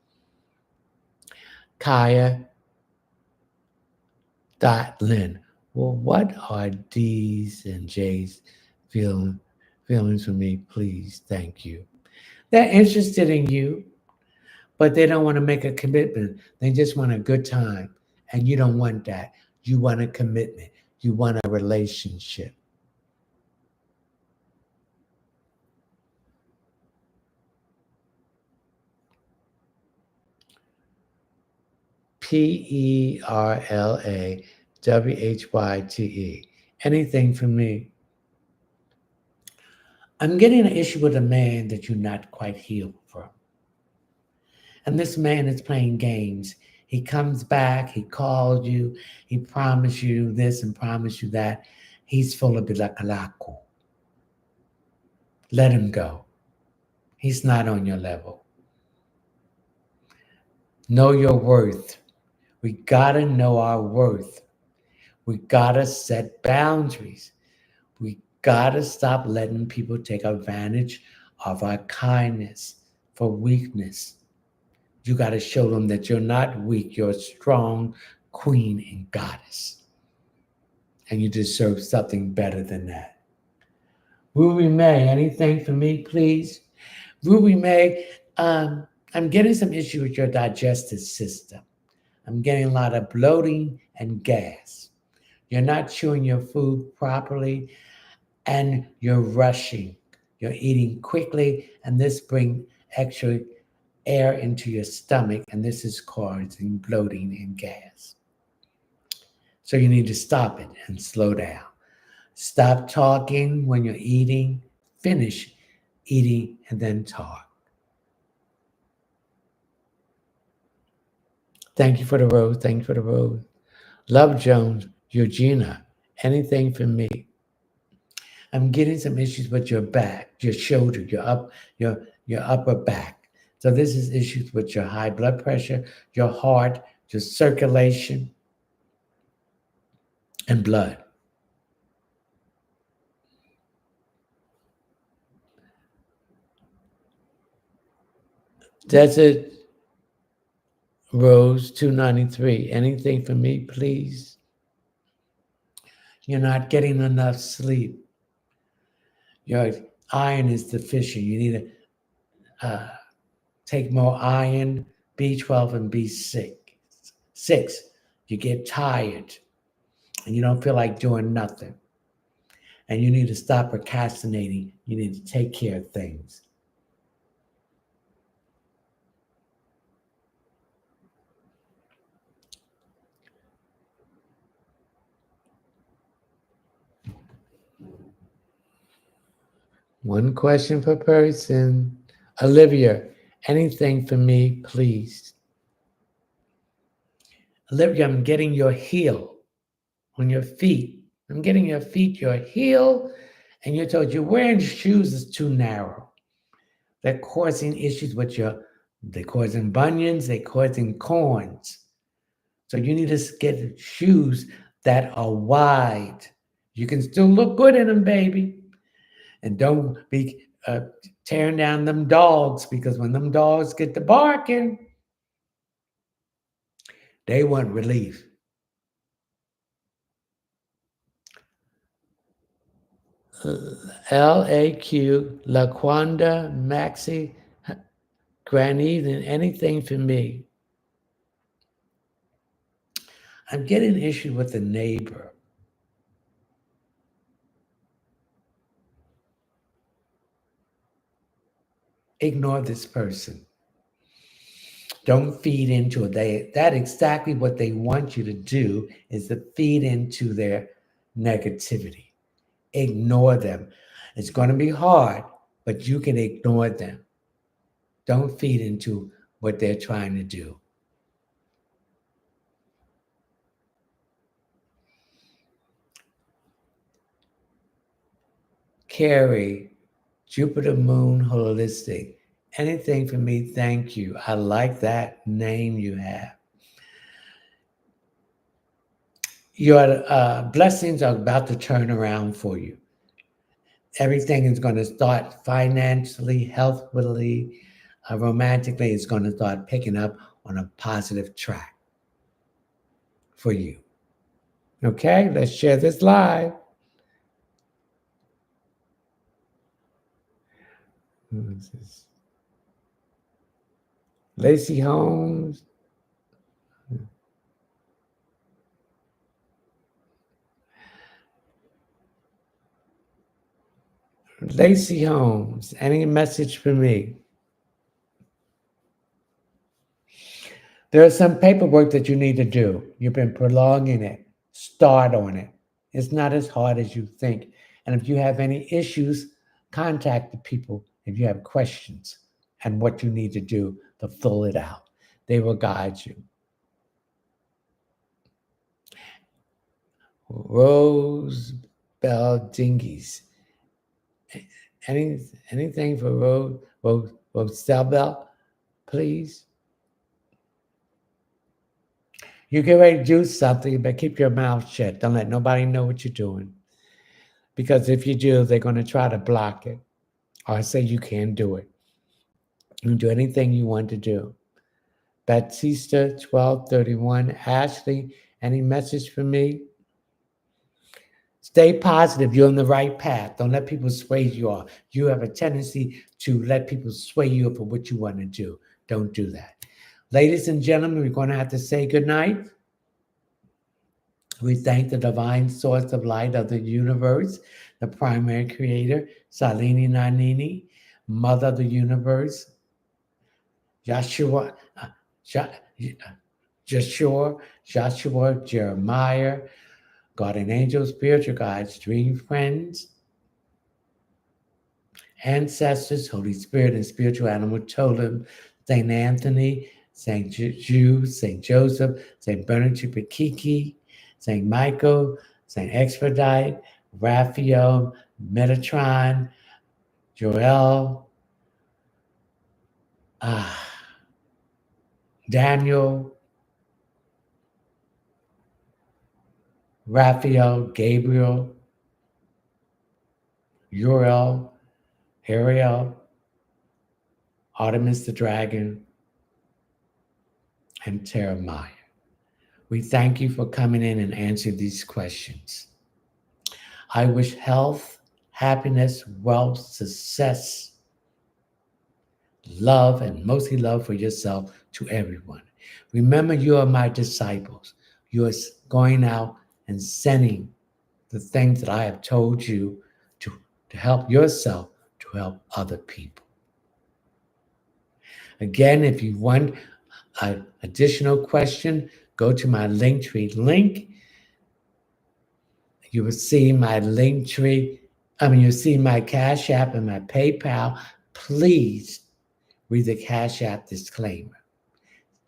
Kaya Lynn. Well, what are D's and J's feelings for me? Please, thank you. They're interested in you, but they don't want to make a commitment. They just want a good time. And you don't want that. You want a commitment. You want a relationship. PERLAWHYTE. Anything from me. I'm getting an issue with a man that you're not quite healed from. And this man is playing games. He comes back, he calls you, he promised you this and promised you that. He's full of bilakalako. Let him go. He's not on your level. Know your worth. We gotta know our worth. We gotta set boundaries. We gotta stop letting people take advantage of our kindness for weakness. You gotta show them that you're not weak, you're a strong queen and goddess. And you deserve something better than that. Ruby May, anything for me, please? Ruby May, I'm getting some issue with your digestive system. I'm getting a lot of bloating and gas. You're not chewing your food properly and you're rushing. You're eating quickly and this brings extra air into your stomach and this is causing bloating and gas. So you need to stop it and slow down. Stop talking when you're eating, finish eating, and then talk. Thank you for the rose. Thank you for the rose. Love Jones, Eugenia, anything for me? I'm getting some issues with your back, your shoulder, your upper back. So this is issues with your high blood pressure, your heart, your circulation, and blood. Desert Rose 293. Anything for me, please? You're not getting enough sleep. Your iron is deficient. You need to take more iron, B12 and B6. Six, you get tired and you don't feel like doing nothing. And you need to stop procrastinating. You need to take care of things. One question per person. Olivia, anything for me, please? Olivia, I'm getting your heel on your feet. I'm getting your feet, your heel, and you're told you're wearing shoes is too narrow. They're causing issues with they're causing bunions, they're causing corns. So you need to get shoes that are wide. You can still look good in them, baby. And don't be tearing down them dogs because when them dogs get to barking, they want relief. LAQ, Laquanda, Maxi, Granny, and anything for me. I'm getting an issue with the neighbor. Ignore this person. Don't feed into it. That exactly what they want you to do is to feed into their negativity. Ignore them. It's going to be hard, but you can ignore them. Don't feed into what they're trying to do. Carrie, Jupiter Moon Holistic. Anything for me, thank you. I like that name you have. Your blessings are about to turn around for you. Everything is going to start financially, healthfully, romantically, it's going to start picking up on a positive track for you. Okay, let's share this live. Who is this? Lacey Holmes. Lacey Holmes, any message for me? There is some paperwork that you need to do. You've been prolonging it. Start on it. It's not as hard as you think. And if you have any issues, contact the people if you have questions and what you need to do to fill it out. They will guide you. Rose Bell Dingies. Anything for Rose Bell, please? You get ready to do something, but keep your mouth shut. Don't let nobody know what you're doing. Because if you do, they're going to try to block it or say you can't do it. You can do anything you want to do. Batista 1231. Ashley, any message for me? Stay positive. You're on the right path. Don't let people sway you off. You have a tendency to let people sway you for what you want to do. Don't do that. Ladies and gentlemen, we're going to have to say goodnight. We thank the divine source of light of the universe, the primary creator, Salini Nanini, mother of the universe, Joshua, Jeremiah, guardian angels, spiritual guides, dream friends, ancestors, Holy Spirit, and spiritual animal totem, St. Anthony, St. Jude, St. Joseph, St. Bernard Chipakiki, St. Michael, St. Expedite, Raphael, Metatron, Joel, Daniel, Raphael, Gabriel, Uriel, Ariel, Artemis the dragon, and Jeremiah. We thank you for coming in and answering these questions. I wish health, happiness, wealth, success, love, and mostly love for yourself to everyone. Remember, you are my disciples. You are going out and sending the things that I have told you to help yourself, to help other people. Again, if you want an additional question, go to my Linktree link. You will see my Linktree. You'll see my Cash App and my PayPal. Please read the Cash App disclaimer.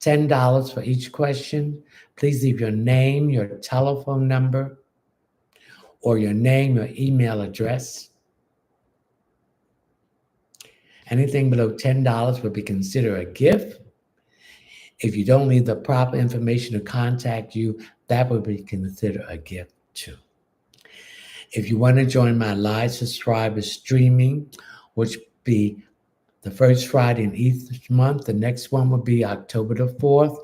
$10 for each question. Please leave your name, your telephone number, or your name or email address. Anything below $10 will be considered a gift. If you don't leave the proper information to contact you, that would be considered a gift too. If you want to join my live subscriber streaming, which will be the first Friday in each month, the next one will be October the 4th,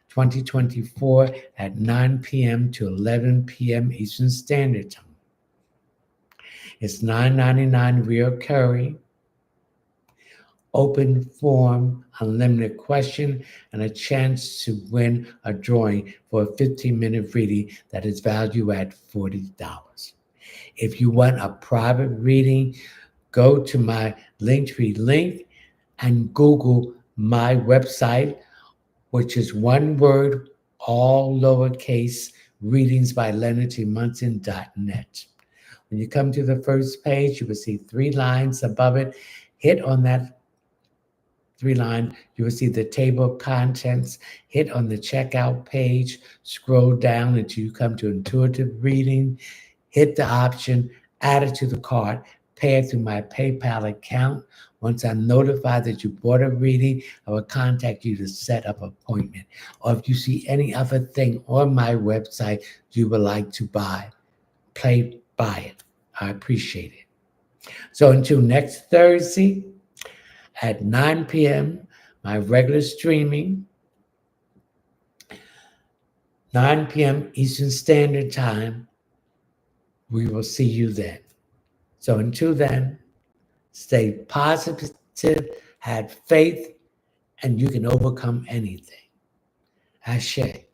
2024 at 9 p.m. to 11 p.m. Eastern Standard Time. It's $9.99 recurring, open form, unlimited question, and a chance to win a drawing for a 15-minute reading that is valued at $40. If you want a private reading, go to my Linktree link and Google my website, which is one word, all lowercase, readingsbyleonardtmunson.net. When you come to the first page, you will see 3 lines above it. Hit on that 3 line, you will see the table of contents. Hit on the checkout page, scroll down until you come to intuitive reading. Hit the option, add it to the cart, pay it through my PayPal account. Once I'm notified that you bought a reading, I will contact you to set up an appointment. Or if you see any other thing on my website you would like to buy, buy it. I appreciate it. So until next Thursday at 9 p.m., my regular streaming, 9 p.m. Eastern Standard Time, we will see you then. So until then, stay positive, have faith, and you can overcome anything. Ashe.